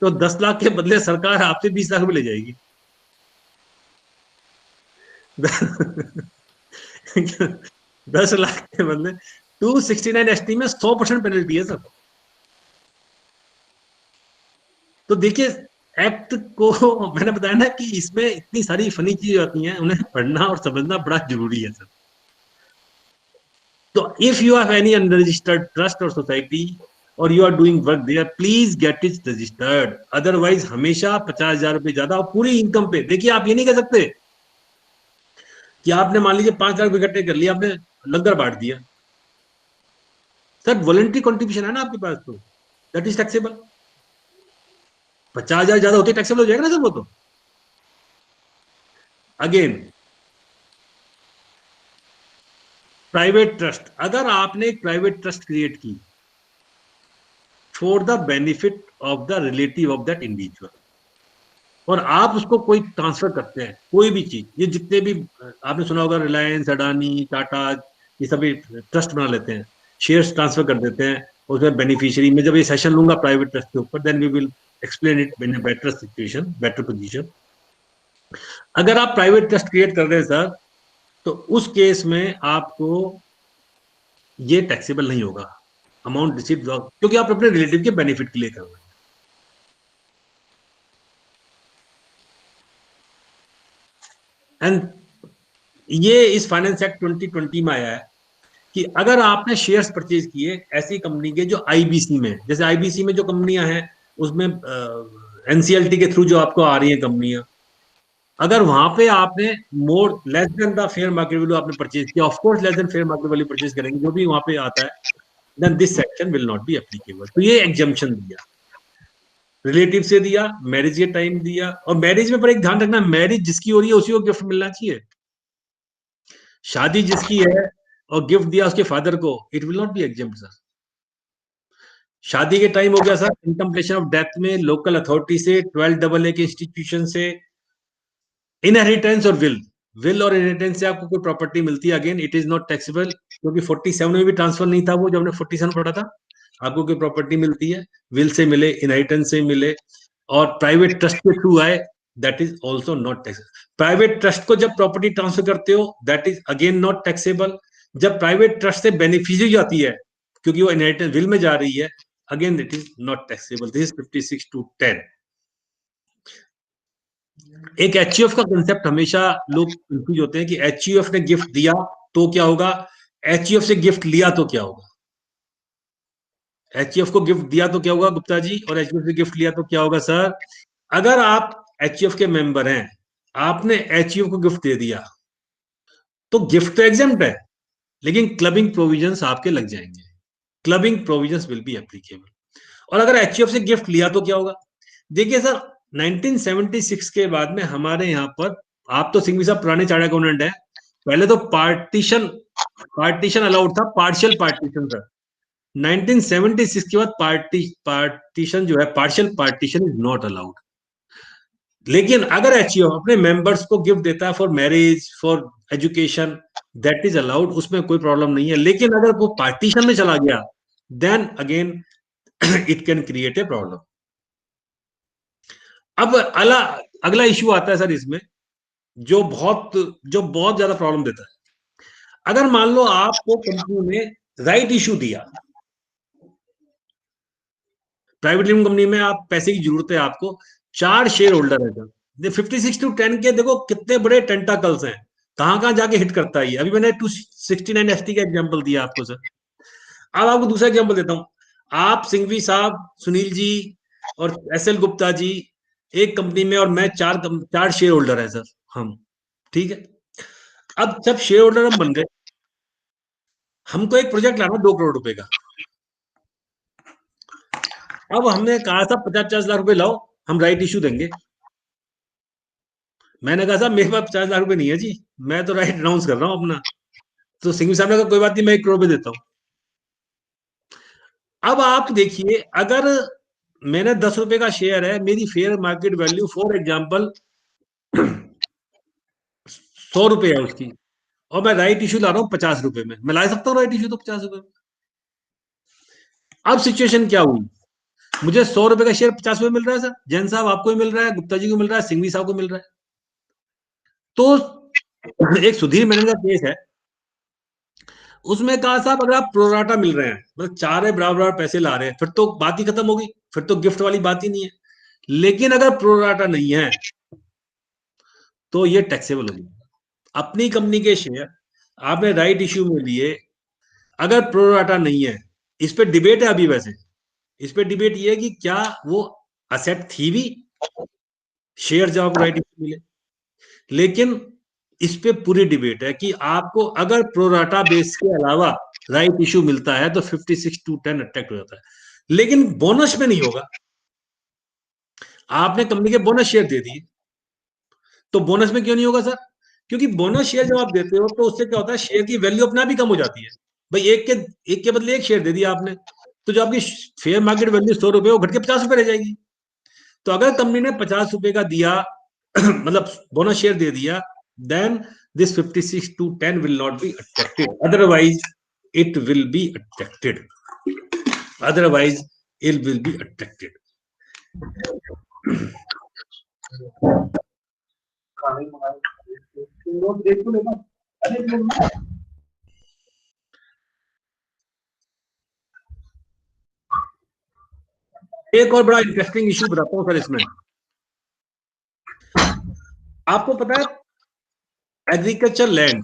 तो 10 लाख के बदले सरकार आपसे 20 लाख रुपए ले जाएगी। 10 लाख के बदले 269 ST में 100% पेनल्टी है सर। तो देखिए एक्ट को, मैंने बताया ना कि इसमें इतनी सारी फनी चीजें आती हैं, उन्हें पढ़ना और समझना बड़ा जरूरी है सर। तो if you have any unregistered trust और सोसाइटी और you are doing work there, please get it registered, otherwise हमेशा 50,000 रुपए ज्यादा और पूरी इनकम पे। देखिए आप ये नहीं कह सकते कि आपने मान लीजिए 5 लाख रुपए इकट्ठे कर लिए, आपने लंगर बांट दिया सर, वॉलंटरी कॉन्ट्रीब्यूशन है ना आपके पास, तो दैट इज टैक्सेबल। 50,000 ज्यादा होते टैक्सेबल हो जाएगा ना सर वो तो। अगेन प्राइवेट ट्रस्ट, अगर आपने एक प्राइवेट ट्रस्ट क्रिएट की for the benefit of the relative of that individual, और आप उसको कोई ट्रांसफर करते हैं, कोई भी चीज, ये जितने भी आपने सुना होगा रिलायंस, अडानी, टाटा, ये सभी ट्रस्ट बना लेते हैं, शेयर्स ट्रांसफर कर देते हैं उसमें बेनिफिशियरी में। जब ये सेशन लूंगा प्राइवेट ट्रस्ट के ऊपर, then we will explain it in a better situation, better position. अगर आप प्राइवेट ट्रस्ट क्रिएट कर रहे हैं सर, तो उस केस में आपको ये टैक्सेबल नहीं होगा अमाउंट रिसीव, क्योंकि आप अपने रिलेटिव के बेनिफिट के लिए कर रहे हैं। एंड ये इस फाइनेंस एक्ट 2020 में आया है कि अगर आपने शेयर्स परचेज किए ऐसी कंपनी के जो आईबीसी में, जैसे आईबीसी में जो कंपनियां हैं उसमें एनसीएलटी के थ्रू जो आपको आ रही हैं कंपनियां, अगर वहां पे आपने more less than the fair market value आपने परचेज किया, of course less than fair market value purchase करेंगे, जो भी वहां पे आता है, then this section will not be applicable. तो ये एग्जम्पशन दिया, रिलेटिव से दिया, मैरिज के टाइम दिया, और मैरिज में पर एक ध्यान रखना, मैरिज जिसकी हो रही है उसी को गिफ्ट मिलना चाहिए। शादी जिसकी है और गिफ्ट दिया उसके फादर को, it will not B exempt sir. शादी के टाइम हो गया सर, कंटेम्पलेशन ऑफ डेथ में लोकल अथॉरिटी से, 12AA के इंस्टीट्यूशन से, इनहेरिटेंस और विल और इनहेरिटेंस से आपको कोई प्रॉपर्टी मिलती है, again it is not taxable, क्योंकि 47 में भी ट्रांसफर नहीं था वो, जब हमने 47 पढ़ा था। आपको कोई प्रॉपर्टी मिलती है, विल से मिले, इनहेरिटेंस से मिले, और प्राइवेट ट्रस्ट के थ्रू आए, that is also not taxable. Private trust को जब प्रॉपर्टी ट्रांसफर करते हो, that is again not taxable. जब प्राइवेट ट्रस्ट से बेनिफिशियरी जाती है, क्योंकि वो इनहेरिटेंस विल में जा रही है, again it is not taxable. This is 56(2)(10). एक एचयूएफ का कंसेप्ट हमेशा लोग कंफ्यूज होते हैं कि एचयूएफ ने गिफ्ट दिया तो क्या होगा, एचयूएफ से गिफ्ट लिया तो क्या होगा। एचयूएफ को गिफ्ट दिया तो क्या होगा गुप्ता जी, और एचयूएफ से गिफ्ट लिया तो क्या होगा सर। अगर आप एचयूएफ के मेंबर हैं, आपने एचयूएफ को गिफ्ट दे दिया, तो गिफ्ट तो एग्जेम्प्ट है, लेकिन क्लबिंग प्रोविजंस आपके लग जाएंगे, clubbing provisions will be applicable. और अगर एचयूएफ से गिफ्ट लिया तो क्या होगा। देखिए सर, 1976 के बाद में हमारे यहाँ पर, आप तो सिंघवी साहब पुराने चार्टर्ड अकाउंटेंट है, पहले तो पार्टीशन अलाउड था, पार्शियल पार्टीशन था। 1976 के बाद पार्टीशन जो है, partial partition is not allowed. लेकिन अगर एचयूएफ अपने मेंबर्स को गिफ्ट देता है for marriage, for education, that is allowed, उसमें कोई प्रॉब्लम नहीं है। लेकिन अगर वो पार्टीशन में चला गया, then again it can create a problem. अब अगला इश्यू आता है सर इसमें, जो बहुत ज्यादा प्रॉब्लम देता है। अगर मान लो आपको कंपनी ने राइट इश्यू दिया, प्राइवेट लिमिटेड कंपनी में आप पैसे की जरूरत है, आपको 4 शेयर होल्डर है सर, 56(2)(10) के देखो कितने बड़े टेंटाकल्स हैं, कहां कहां जाके हिट करता है ये। अभी मैंने 269 ST का एग्जांपल दिया आपको सर। अब आपको दूसरा एग्जांपल देता हूं। आप सिंघवी साहब, सुनील जी और SL गुप्ता जी एक कंपनी में, और मैं 4 शेयर होल्डर है सर हम, ठीक है। अब जब शेयर होल्डर हम बन गए, हमको एक प्रोजेक्ट लाना 2 करोड़ रुपए का। अब हमने कहा था 50-50 लाख रुपए लाओ, हम राइट इश्यू देंगे। मैंने कहा साहब मेरे पास 50 लाख रुपए नहीं है जी, मैं तो राइट अनाउंस कर रहा हूं अपना। तो सिंघवी साहब ने कहा कोई बात नहीं, मैं 1 करोड़ रुपए देता हूं। अब आप देखिए, अगर मैंने 10 रुपए का शेयर है, मेरी fair market value for example 100 रुपए है उसकी, और मैं राइट इश्यू ला रहा हूं 50 रुपए में, मैं ला सकता हूं राइट इश्यू तो 50 रुपए में। अब सिचुएशन क्या हुई, मुझे 100 रुपए का शेयर 50 रुपए मिल रहा है सर, जैन साहब आपको भी मिल रहा है, गुप्ता जी को मिल रहा है, सिंघवी साहब को मिल रहा है। तो एक सुधीर मेनन का केस है, उसमें कहा साहब अगर आप प्रोराटा मिल रहे हैं, मतलब 4 बराबर पैसे ला रहे हैं, फिर तो बात ही खत्म होगी, फिर तो गिफ्ट वाली बात ही नहीं है। लेकिन अगर प्रोराटा नहीं है तो ये टैक्सेबल होगी। अपनी कंपनी के शेयर आपने राइट इश्यू में लिए, अगर प्रोराटा नहीं है, इस पे डिबेट है अभी। वैसे इस पे डिबेट ये है कि क्या वो असेट थी भी शेयर जब आपको राइट इश्यू मिले, लेकिन इस पे पूरी डिबेट है कि आपको अगर प्रोराटा बेस के अलावा राइट इश्यू मिलता है तो 56(2)(10) अट्रैक्ट हो जाता है, लेकिन बोनस में नहीं होगा। आपने कंपनी के बोनस शेयर दे दिए, तो बोनस में क्यों नहीं होगा सर, क्योंकि बोनस शेयर जब आप देते हो तो उससे क्या होता है, शेयर की वैल्यू अपने आप ही कम हो जाती है। भाई एक के बदले 1 शेयर दे दिया आपने, तो जो आपकी फेयर मार्केट वैल्यू 100 रुपए, वो घट के 50 रुपए रह जाएगी। तो अगर कंपनी ने 50 रुपए का दिया मतलब बोनस शेयर दे दिया, then this 56(2)(10) will not be attracted, otherwise it will be attracted, otherwise it will be attracted. एक और बड़ा इंटरेस्टिंग इश्यू बताता हूं सर इसमें। आपको पता है agriculture land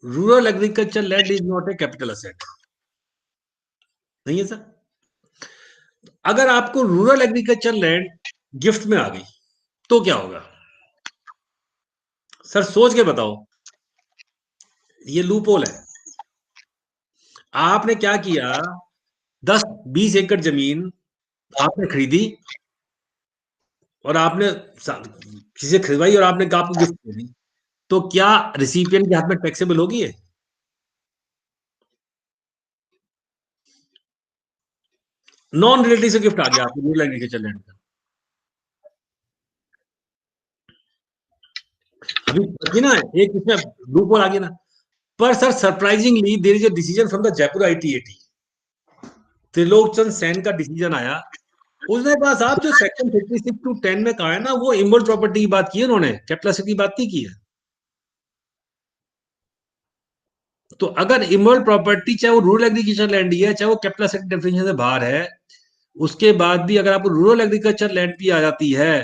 rural agriculture land is not A capital asset, नहीं है सर। अगर आपको रूरल एग्रीकल्चर लैंड गिफ्ट में आ गई तो क्या होगा सर, सोच के बताओ। ये लूप होल है। आपने क्या किया, 10-20 एकड़ जमीन आपने खरीदी और आपने किसी से खरीदवाई और आपने कहा आपको गिफ्ट दे दी, तो क्या रिसिपिएंट के हाथ में टैक्सेबल होगी है? नॉन रिलेटिव से गिफ्ट आ गया आपको रूरल एग्रीकल्चर लैंड का। अभी बची ना एक इसमें लूप होल आ गया ना। पर sir surprisingly there is a decision from the Jaipur ITAT. Trilokchand Sen का डिसीजन आया, उसने कहा साहब जो सेक्शन 56(2)(10) में कहा है ना, वो इमोल प्रॉपर्टी की बात की है उन्होंने, कैपिटल एसेट की बात नहीं की है। तो अगर इमोल प्रॉपर्टी चाहे वो रूरल एग्रीकल्चर लैंड ही है, चाहे वो कैपिटल एसेट डेफिनेशन से बाहर है, उसके बाद भी अगर आपको रूरल एग्रीकल्चर लैंड भी आ जाती है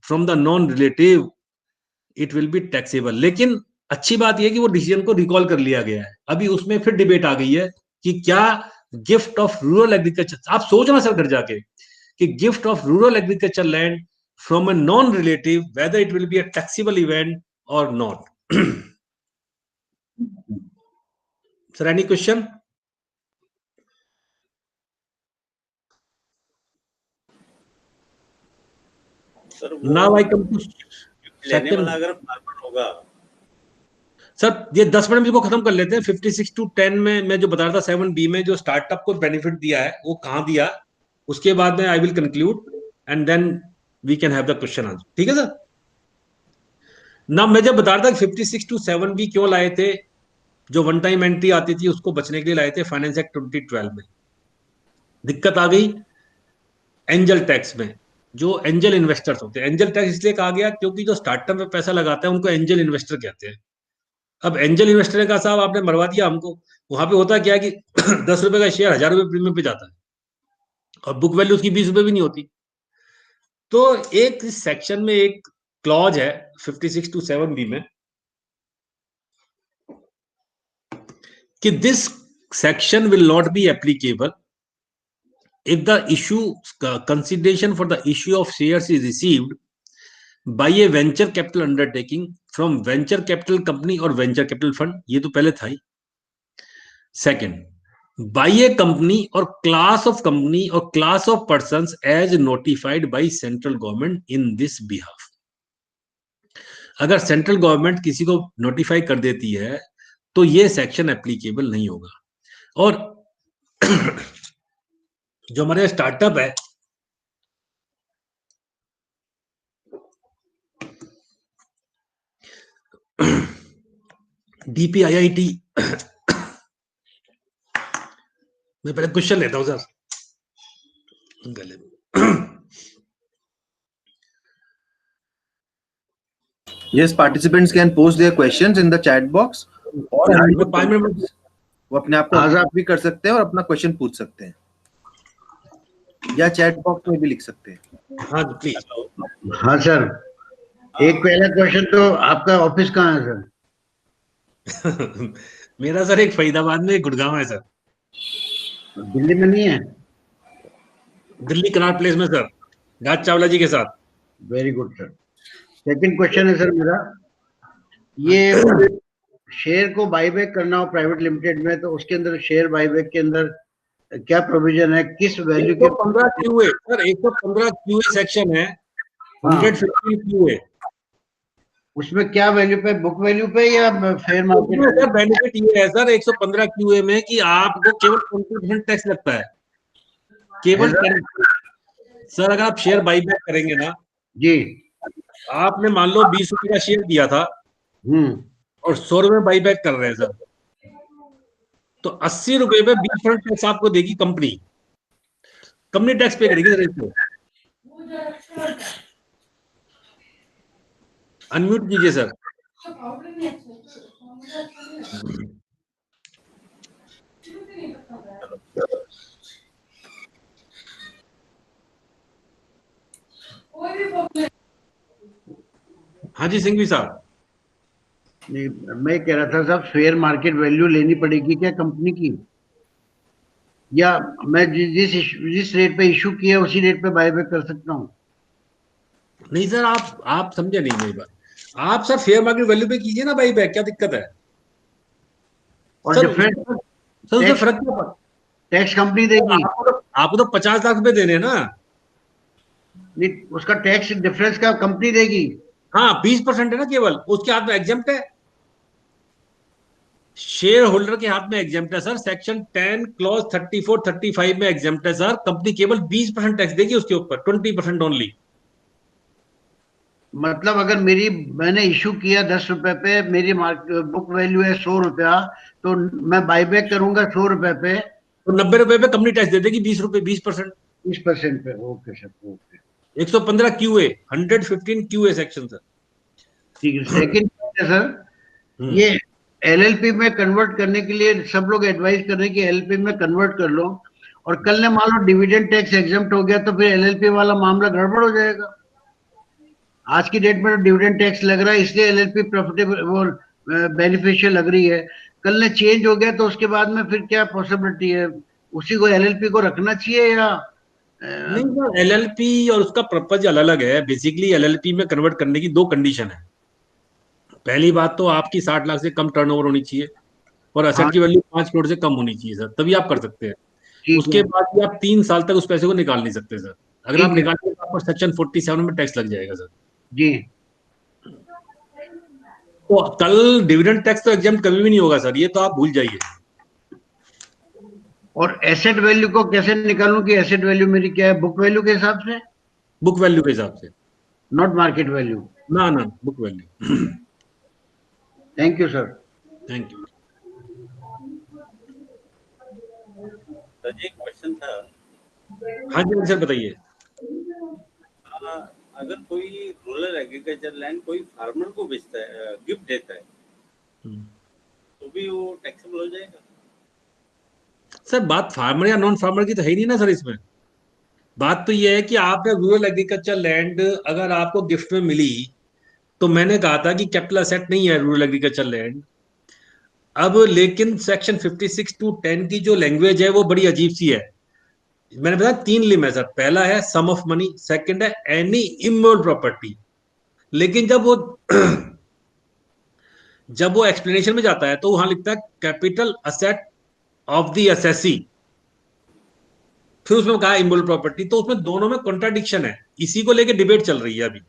from the non relative, it will be taxable. लेकिन अच्छी बात यह कि वो डिसीजन को रिकॉल कर लिया गया है। अभी उसमें फिर डिबेट आ गई है कि क्या गिफ्ट ऑफ रूरल एग्रीकल्चर, आप सोचना सर घर जाके, कि gift of rural agriculture land from a non-relative, whether it will be a taxable event or not. Sir, any question? Sir Now I come to लेने second. वाला अगर farmer होगा, sir ये 10 मिनट में इसको खत्म कर लेते हैं। 56(2)(10) में मैं जो बता रहा था, 7B में जो स्टार्टअप को बेनिफिट दिया है वो कहां दिया, उसके बाद में I will conclude and then we can have the question answer. ठीक है सर। ना मैं जब बता रहा था 56(2)(7B क्यों लाए थे, जो वन टाइम एंट्री आती थी उसको बचने के लिए लाए थे फाइनेंस एक्ट 2012 में। दिक्कत आ गई एंजल टैक्स में, जो एंजल इन्वेस्टर्स होते हैं। एंजल टैक्स इसलिए कहा गया क्योंकि जो स्टार्टअप में पैसा लगाता है उनको एंजल इन्वेस्टर कहते हैं। अब एंजल इन्वेस्टर ने कहा साहब आपने मरवा दिया हमको। वहां पे होता क्या है कि 10 रुपए का शेयर 1000 रुपए प्रीमियम पे जाता है और बुक वैल्यू उसकी 20 रुपए भी नहीं होती। तो एक सेक्शन में एक क्लॉज है 56(2)(7)B में कि this section will not be applicable if the issue consideration for the issue of shares is received by a venture capital undertaking from venture capital company or venture capital fund। ये तो पहले था ही। Second, by a company or class of company or class of persons as notified by central government in this behalf। अगर central government किसी को notify कर देती है तो ये सेक्शन एप्लीकेबल नहीं होगा। और जो हमारे स्टार्टअप है, डीपीआईआईटी, मैं पहले क्वेश्चन लेता हूं सर गले में। Yes, participants can post their questions in the chat box और मैं 5 मिनट वो अपने आप को आजाद भी कर सकते हैं और अपना क्वेश्चन पूछ सकते हैं या चैट बॉक्स में भी लिख सकते हैं। हाँ प्लीज। हाँ सर, एक पहला क्वेश्चन तो आपका ऑफिस कहाँ है सर? मेरा सर एक फरीदाबाद में, एक गुड़गांव है सर। दिल्ली में नहीं है? दिल्ली कनाट प्लेस में सर, राज चावला जी के साथ। Very good sir. Second question है सर मेरा, ये शेयर को बाईबैक करना हो प्राइवेट लिमिटेड में, तो उसके अंदर शेयर बाईबैक के अंदर क्या प्रोविजन है, किस वैल्यू के? 115 क्यूए सर, 115 क्यूए सेक्शन है, 115 क्यूए। उसमें क्या वैल्यू पे, बुक वैल्यू पे या फेयर मार्केट? सर बेनिफिट ये है सर 115 क्यूए में कि आपको केवल 20% टैक्स लगता है, केवल 10%। सर अगर आप शेयर बाईबैक करेंगे ना जी, आपने मान लो 20 रुपए का शेयर दिया था और 100 रुपए बाईबैक कर रहे हैं सर, तो 80 रुपए पे 20% टैक्स आपको देगी कंपनी। कंपनी टैक्स पे करेगी सर इसको। अनम्यूट कीजिए सर। हाँ जी सिंघवी साहब। नहीं, मैं कह रहा था साहब, फेयर मार्केट वैल्यू लेनी पड़ेगी क्या कंपनी की, या मैं जिस रेट पे इशू किया उसी रेट पे बायबैक कर सकता हूँ? नहीं सर, आप समझे नहीं मेरी बात। आप सर फेयर मार्केट वैल्यू पे कीजिए ना बाई बैक, क्या दिक्कत है और सर? डिफरेंस सर उसमें टैक्स फर्क क्या पड़ा? टैक्स कंपनी देगी? आपको तो 50 लाख रुपए देने हैं ना। नहीं, उसका टैक्स डिफरेंस का कंपनी देगी? हाँ 20% है ना केवल, उसके हाथ में एग्जेम्प्ट है, शेयर होल्डर के हाथ में एग्जेम्प्ट है सर। सेक्शन 10 क्लॉज 34 35 में एग्जेम्प्ट है सर। कंपनी केवल 20% टैक्स देगी उसके ऊपर, 20% ओनली। मतलब अगर मैंने इशू किया 10 रुपए पे, मेरी बुक वैल्यू है 100 रुपया, तो मैं बायबैक करूंगा 100 रुपए पे तो 90 रुपए पे कंपनी टैक्स दे देगी, 20 रुपए, 20%। 20% पे। Okay sir, okay, 115 QA, 115 QA section sir. ठीक है। सेकंड है सर, हम्म। ये एलएलपी में कन्वर्ट करने के लिए सब लोग एडवाइस कर रहे हैं कि एलएलपी में कन्वर्ट कर लो, और कल ने मान लो डिविडेंड टैक्स एग्जम्प्ट हो गया, तो फिर एलएलपी वाला मामला गड़बड़ हो जाएगा। आज की डेट में तो डिविडेंड टैक्स लग रहा है, इसलिए एलएलपी प्रॉफिटेबल वो बेनिफिशियल लग रही है। कल ने चेंज हो गया तो उसके बाद में फिर क्या पॉसिबिलिटी है? उसी को एलएलपी को रखना चाहिए या नहीं सर, एलएलपी और उसका पर्पज अलग अलग है। बेसिकली एलएलपी में कन्वर्ट करने की दो कंडीशन है। पहली बात तो आपकी 60 लाख से कम टर्नओवर होनी चाहिए और हाँ, असेट की वैल्यू 5 करोड़ से कम होनी चाहिए सर, तभी आप कर सकते हैं। ठीक उसके है, बाद भी आप 3 साल तक उस पैसे को निकाल नहीं सकते सर। अगर आप ठीक है निकालेंगे तो आपको सेक्शन 47 में टैक्स लग जाएगा सर। जी। तो कल डिविडेंड टैक्स तो एग्जाम कभी भी नहीं होगा सर, ये तो आप भूल जाइए। और एसेट वैल्यू को कैसे निकालूं कि एसेट वैल्यू मेरी क्या है, बुक वैल्यू के हिसाब से, बुक वैल्यू के हिसाब से। Not market value? ना ना, book value. Thank you sir. Thank you. Sir ji, एक क्वेश्चन था। हाँ जी सर, बताइए। अगर कोई रूरल एग्रीकल्चर लैंड कोई फार्मर को बेचता है, गिफ्ट देता है, तो भी वो टैक्सेबल हो जाएगा? सर बात फार्मर या नॉन फार्मर की तो है ही नहीं ना सर इसमें। बात तो ये है कि आपने रूरल एग्रीकल्चर लैंड अगर आपको गिफ्ट में मिली, तो मैंने कहा था कि कैपिटल असेट नहीं है रूरल एग्रीकल्चर लैंड। अब लेकिन सेक्शन 56(2)(10) की जो लैंग्वेज है वो बड़ी अजीब सी है। मैंने बताया 3 लिम है सर। पहला है सम ऑफ मनी, सेकंड है एनी इमूवेबल प्रॉपर्टी। लेकिन जब वो एक्सप्लेनेशन में जाता है तो वहां लिखता है capital asset of the assessee, फिर उसमें कहा इमूवेबल प्रॉपर्टी। तो उसमें दोनों में कॉन्ट्राडिक्शन है, इसी को लेके डिबेट चल रही है अभी।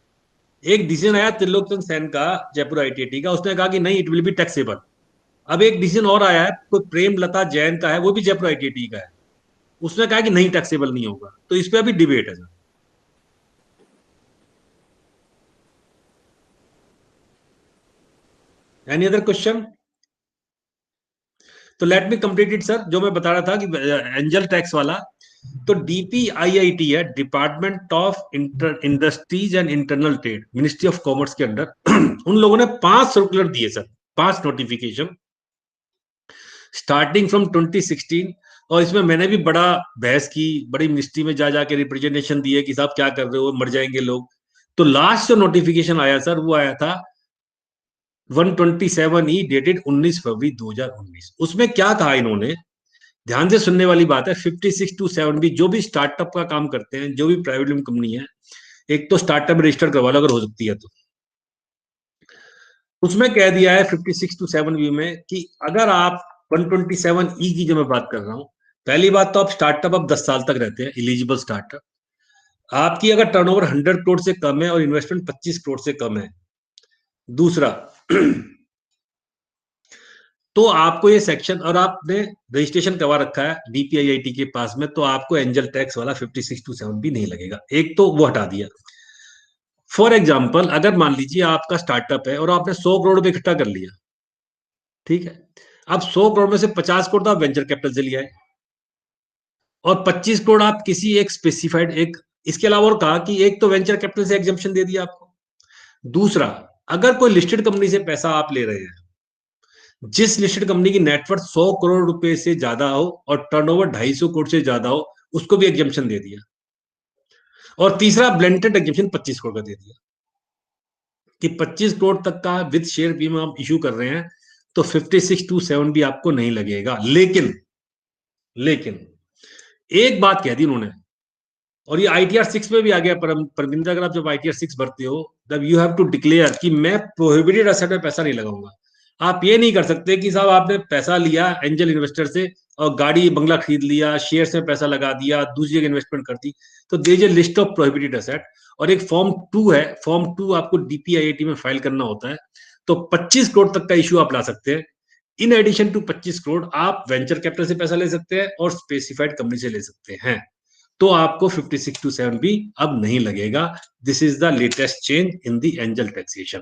एक डिसीजन आया त्रिलोकचंद सेन का, जयपुर आईटीटी का, उसने कहा कि नहीं, इट विल बी टैक्सेबल। अब एक डिसीजन और आया है, कोई प्रेमलता जैन का है, वो भी जयपुर आईटीटी का है, उसने कहा कि नहीं, टैक्सेबल नहीं होगा। तो इस पे अभी डिबेट है सर। Any other question? तो let me complete it sir. जो मैं बता रहा था कि एंजल टैक्स वाला, तो डीपीआईआईटी है, department of industries and internal trade, ministry of commerce के अंडर। उन लोगों ने 5 सर्कुलर दिए सर, 5 नोटिफिकेशन स्टार्टिंग फ्रॉम 2016। और इसमें मैंने भी बड़ा बहस की, बड़ी मिनिस्ट्री में जा जाके रिप्रेजेंटेशन दिए कि साहब क्या कर रहे हो, मर जाएंगे लोग। तो लास्ट जो नोटिफिकेशन आया सर, वो आया था 127E डेटेड 19 फरवरी 2019। उसमें क्या कहा इन्होंने, ध्यान से सुनने वाली बात है। 56(2)(7) जो भी स्टार्टअप का काम करते हैं, जो भी प्राइवेट लिमिटेड कंपनी है, एक तो स्टार्टअप रजिस्टर करवा लो अगर हो सकती है तो। उसमें कह दिया है 56(2)(7) में कि अगर आप 127E की जो मैं बात कर रहा हूं, पहली बात तो आप स्टार्टअप अब 10 साल तक रहते हैं एलिजिबल स्टार्टअप। आपकी अगर टर्नओवर 100 करोड़ से कम है और इन्वेस्टमेंट 25 करोड़ से कम है। दूसरा, तो आपको ये सेक्शन, और आपने रजिस्ट्रेशन करवा रखा है डीपीआईआईटी के पास में, तो आपको एंजल टैक्स वाला 56(2)(7) भी नहीं लगेगा। एक तो वो हटा दिया। फॉर एग्जाम्पल, अगर मान लीजिए आपका स्टार्टअप है और आपने 100 करोड़ रुपए इकट्ठा कर लिया, ठीक है। अब 100 करोड़ में से 50 करोड़ तो आप वेंचर कैपिटल से लिया है, और 25 करोड़ आप किसी एक स्पेसिफाइड एक, इसके अलावा और कहा कि एक तो वेंचर कैपिटल से एग्जम्पशन दे दिया आपको। दूसरा, अगर कोई लिस्टेड कंपनी से पैसा आप ले रहे हैं, जिस लिस्टेड कंपनी की नेटवर्थ 100 करोड़ रुपए से ज्यादा हो और टर्नओवर 250 करोड़ से ज्यादा हो, उसको भी एग्जम्पशन दे दिया। और तीसरा, ब्लेंडेड एग्जम्पशन 25 करोड़ का दे दिया। कि 25 करोड़ तक का विद शेयर बीमा आप इशू कर रहे हैं तो 5627 भी आपको नहीं लगेगा। लेकिन एक बात कह दी उन्होंने, और ये ITR 6 में भी आ गया परमिंदर, अगर आप जब ITR 6 भरते हो तब यू हैव टू डिक्लेयर कि मैं प्रोहिबिटेड एसेट में पैसा नहीं लगाऊंगा। आप ये नहीं कर सकते कि साहब आपने पैसा लिया एंजल इन्वेस्टर से और गाड़ी बंगला खरीद लिया, शेयर में पैसा लगा दिया, दूसरी जगह इन्वेस्टमेंट कर दी, तो there is a list of prohibited asset. और एक फॉर्म 2 है, फॉर्म 2 आपको DPIIT में फाइल करना होता है। तो 25 करोड़ तक का इश्यू आप ला सकते हैं। इन एडिशन टू 25 करोड़ आप वेंचर कैपिटल से पैसा ले सकते हैं और स्पेसिफाइड कंपनी से ले सकते हैं, तो आपको 5627 भी अब नहीं लगेगा। This is the latest change in the angel taxation.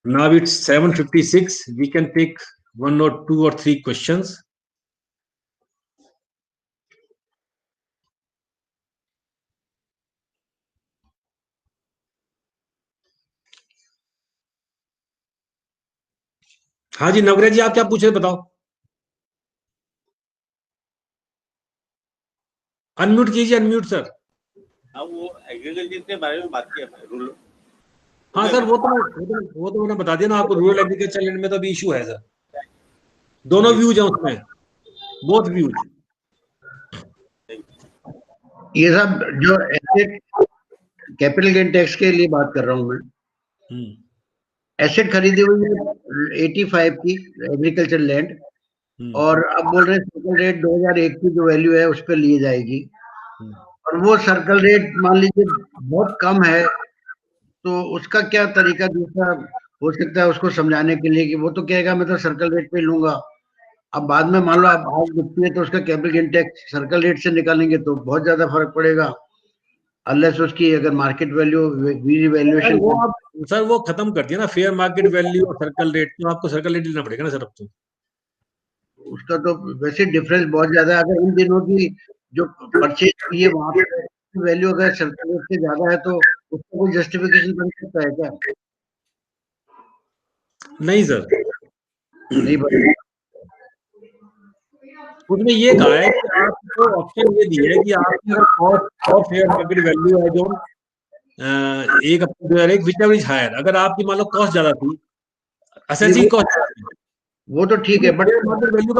Now it's 7:56. We can take 1 or 2 or 3 questions. हाँ जी नवग्रह जी, आप क्या पूछ रहे बताओ। अनम्यूट कीजिए, अनम्यूट सर। अब वो एग्रीकल्चर के बारे में बात किया रूल। हाँ सर, वो तो मैंने बता दिया ना आपको। रूरल एग्रीकल्चर लैंड में तो अभी इशू है सर, दोनों व्यूज हैं उसमें, बोथ व्यूज। ये सब जो एसेट कैपिटल गेन टैक्स के लिए बात कर रहा हूँ मैं। एसेट खरीदी हुई है 85 की एग्रीकल्चर लैंड, और अब बोल रहे हैं सर्कल रेट 2001 की जो वैल्यू है उस पर लिए जाएगी, और वो सर्कल रेट मान लीजिए बहुत कम है, तो उसका क्या तरीका दूसरा हो सकता है उसको समझाने के लिए कि वो तो कहेगा मैं तो सर्कल रेट पे लूंगा। अब बाद में मान लो आप आज गिरती है तो उसका capital gain tax circle rate से निकालेंगे तो बहुत ज्यादा फर्क पड़ेगा, अनलेस उसकी अगर मार्केट वैल्यू रीवैल्यूएशन। सर वो खत्म कर दिया ना फेयर मार्केट वैल्यू और सर्कल रेट, तो आपको सर्कल रेट लेना पड़ेगा ना सर अब तो। उसका तो वैसे डिफरेंस बहुत ज्यादा है। अगर इन दिनों की जो परचेज की है वहां पे वैल्यू अगर सर्कल रेट से ज्यादा है तो उसका कोई जस्टिफिकेशन बन सकता है क्या? नहीं सर, नहीं बन। उसने ये कहा है कि आपको ऑप्शन ये दिया है कि आपकी अगर कॉस्ट और फेयर मार्केट वैल्यू है जो 1 अप्रैल 2001 विच एवर इज हायर, अगर आपकी मान लो कॉस्ट ज्यादा थी, असेसिंग कॉस्ट, वो तो ठीक है, बट फेयर मार्केट वैल्यू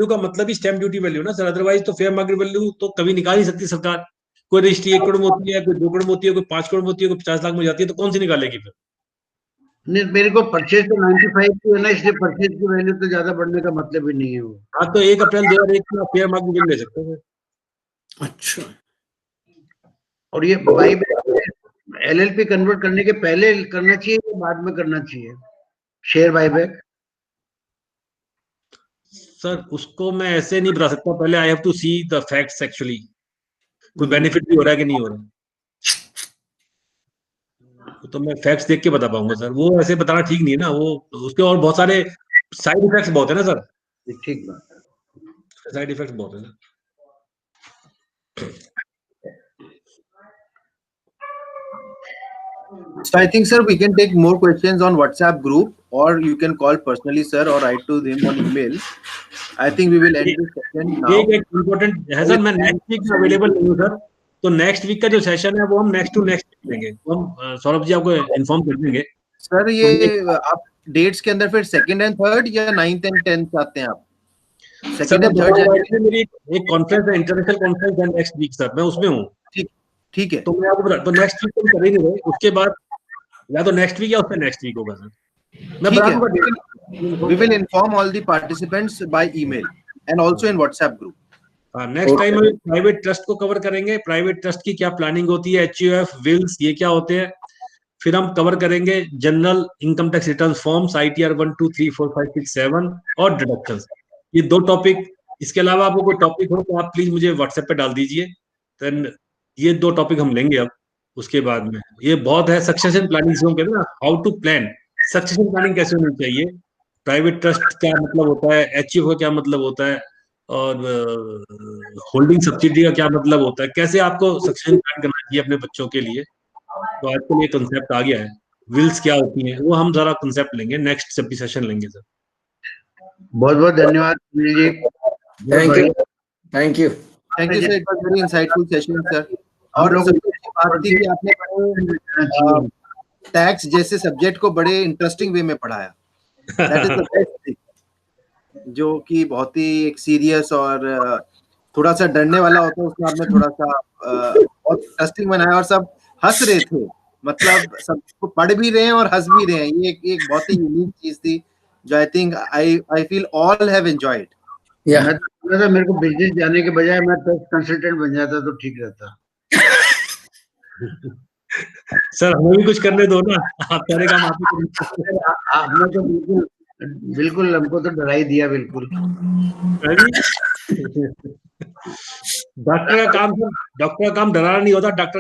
का मतलब ही स्टैंप ड्यूटी वैल्यू ना सर। अदरवाइज तो फेयर मार्केट वैल्यू तो कभी निकाल नहीं सकती सरकार। कोई रजिस्ट्री 1 करोड़ में होती है, कोई 2 करोड़ में होती है, कोई 5 करोड़ में होती है, कोई 50 लाख में जाती है, तो कौन सी निकालेगी फिर? नहीं, मेरे को परचेज तो 95 की है ना, इसलिए परचेज की वैल्यू तो ज्यादा बढ़ने का मतलब ही नहीं है वो। हाँ, तो 1 अप्रैल 2001 में आप फेयर मार्केट वैल्यू ले सकते हैं। अच्छा, और ये बाई LLP कन्वर्ट करने के पहले करना चाहिए या बाद में करना चाहिए शेयर बायबैक? सर उसको मैं ऐसे नहीं बता सकता, पहले I have to see the facts actually, कोई बेनिफिट भी हो रहा है कि नहीं हो रहा है, तो मैं फैक्ट्स देख के बता पाऊंगा सर। वो ऐसे बताना ठीक नहीं है ना, वो उसके और बहुत सारे साइड इफेक्ट्स बहुत है ना सर। ठीक बात है, साइड इफेक्ट्स बहुत है ना। So I think, sir, we can take more questions on WhatsApp group, or you can call personally, sir, or write to them on email. I think we will end this session now. एक important है sir, मैं next week available नहीं हूँ sir, तो next week का जो session है वो हम नेक्स्ट टू नेक्स्ट लेंगे, तो हम सौरभ जी आपको इन्फॉर्म कर देंगे। सर ये आप डेट्स के अंदर फिर 2nd and 3rd या 9th and 10th चाहते हैं आप? 2nd and 3rd जनवरी मेरी एक कॉन्फ्रेंस है, इंटरनेशनल कॉन्फ्रेंस है नेक्स्ट वीक सर, मैं उसमें हूँ। ठीक है, तो मैं आपको बता, तो नेक्स्ट वीक हम करेंगे, उसके बाद या तो नेक्स्ट वीक या उससे नेक्स्ट वीक होगा सर। मैं बता दूंगा। We will inform all the participants by email and also in WhatsApp group. Next time हम प्राइवेट ट्रस्ट को कवर करेंगे, प्राइवेट ट्रस्ट की क्या प्लानिंग होती है, HUF विल्स ये क्या होते हैं। फिर हम कवर करेंगे general income tax return forms ITR 1 2 3 4 5 6 7 और डिडक्शंस, ये 2 टॉपिक। इसके अलावा आपको कोई टॉपिक हो तो आप प्लीज मुझे व्हाट्सएप पे डाल दीजिए, देन ये 2 टॉपिक हम लेंगे अब। उसके बाद में ये बहुत है सक्सेशन प्लानिंग से, हम कहते हैं ना how to plan succession planning कैसे होनी चाहिए, प्राइवेट ट्रस्ट क्या मतलब होता है, HUF का क्या मतलब होता है, और होल्डिंग सब्सिडी का क्या मतलब होता है, कैसे आपको सक्सेशन प्लान करना चाहिए अपने बच्चों के लिए। तो आजकल ये कंसेप्ट आ गया है, विल्स क्या होती हैं, वो हम जरा कंसेप्ट लेंगे, नेक्स्ट जब भी सेशन लेंगे सर। बहुत बहुत धन्यवाद Sunil ji. Thank you, thank you, Thank you, sir. It was very insightful session, sir. हम लोग बात थी कि आपने बड़े टैक्स जैसे सब्जेक्ट को बड़े इंटरेस्टिंग वे में पढ़ाया। That is the best thing. जो कि बहुत ही एक सीरियस और थोड़ा सा डरने वाला होता है, उसमें आपने थोड़ा सा बहुत इंटरेस्टिंग बनाया और सब हंस रहे थे, मतलब सब पढ़ भी रहे हैं और हंस भी रहे हैं। ये एक बहुत ही यूनिक चीज थी जो I think I feel all have enjoyed. मैं तो बोला था मेरे को बिजनेस जाने के बजाय मैं टैक्स कंसल्टेंट बन जाता तो ठीक रहता। सर हमें भी कुछ करने दो ना, आप सारे काम आप ही करेंगे। आपने तो बिल्कुल हमको तो डरा ही दिया बिल्कुल। डॉक्टर का काम डराना नहीं होता, डॉक्टर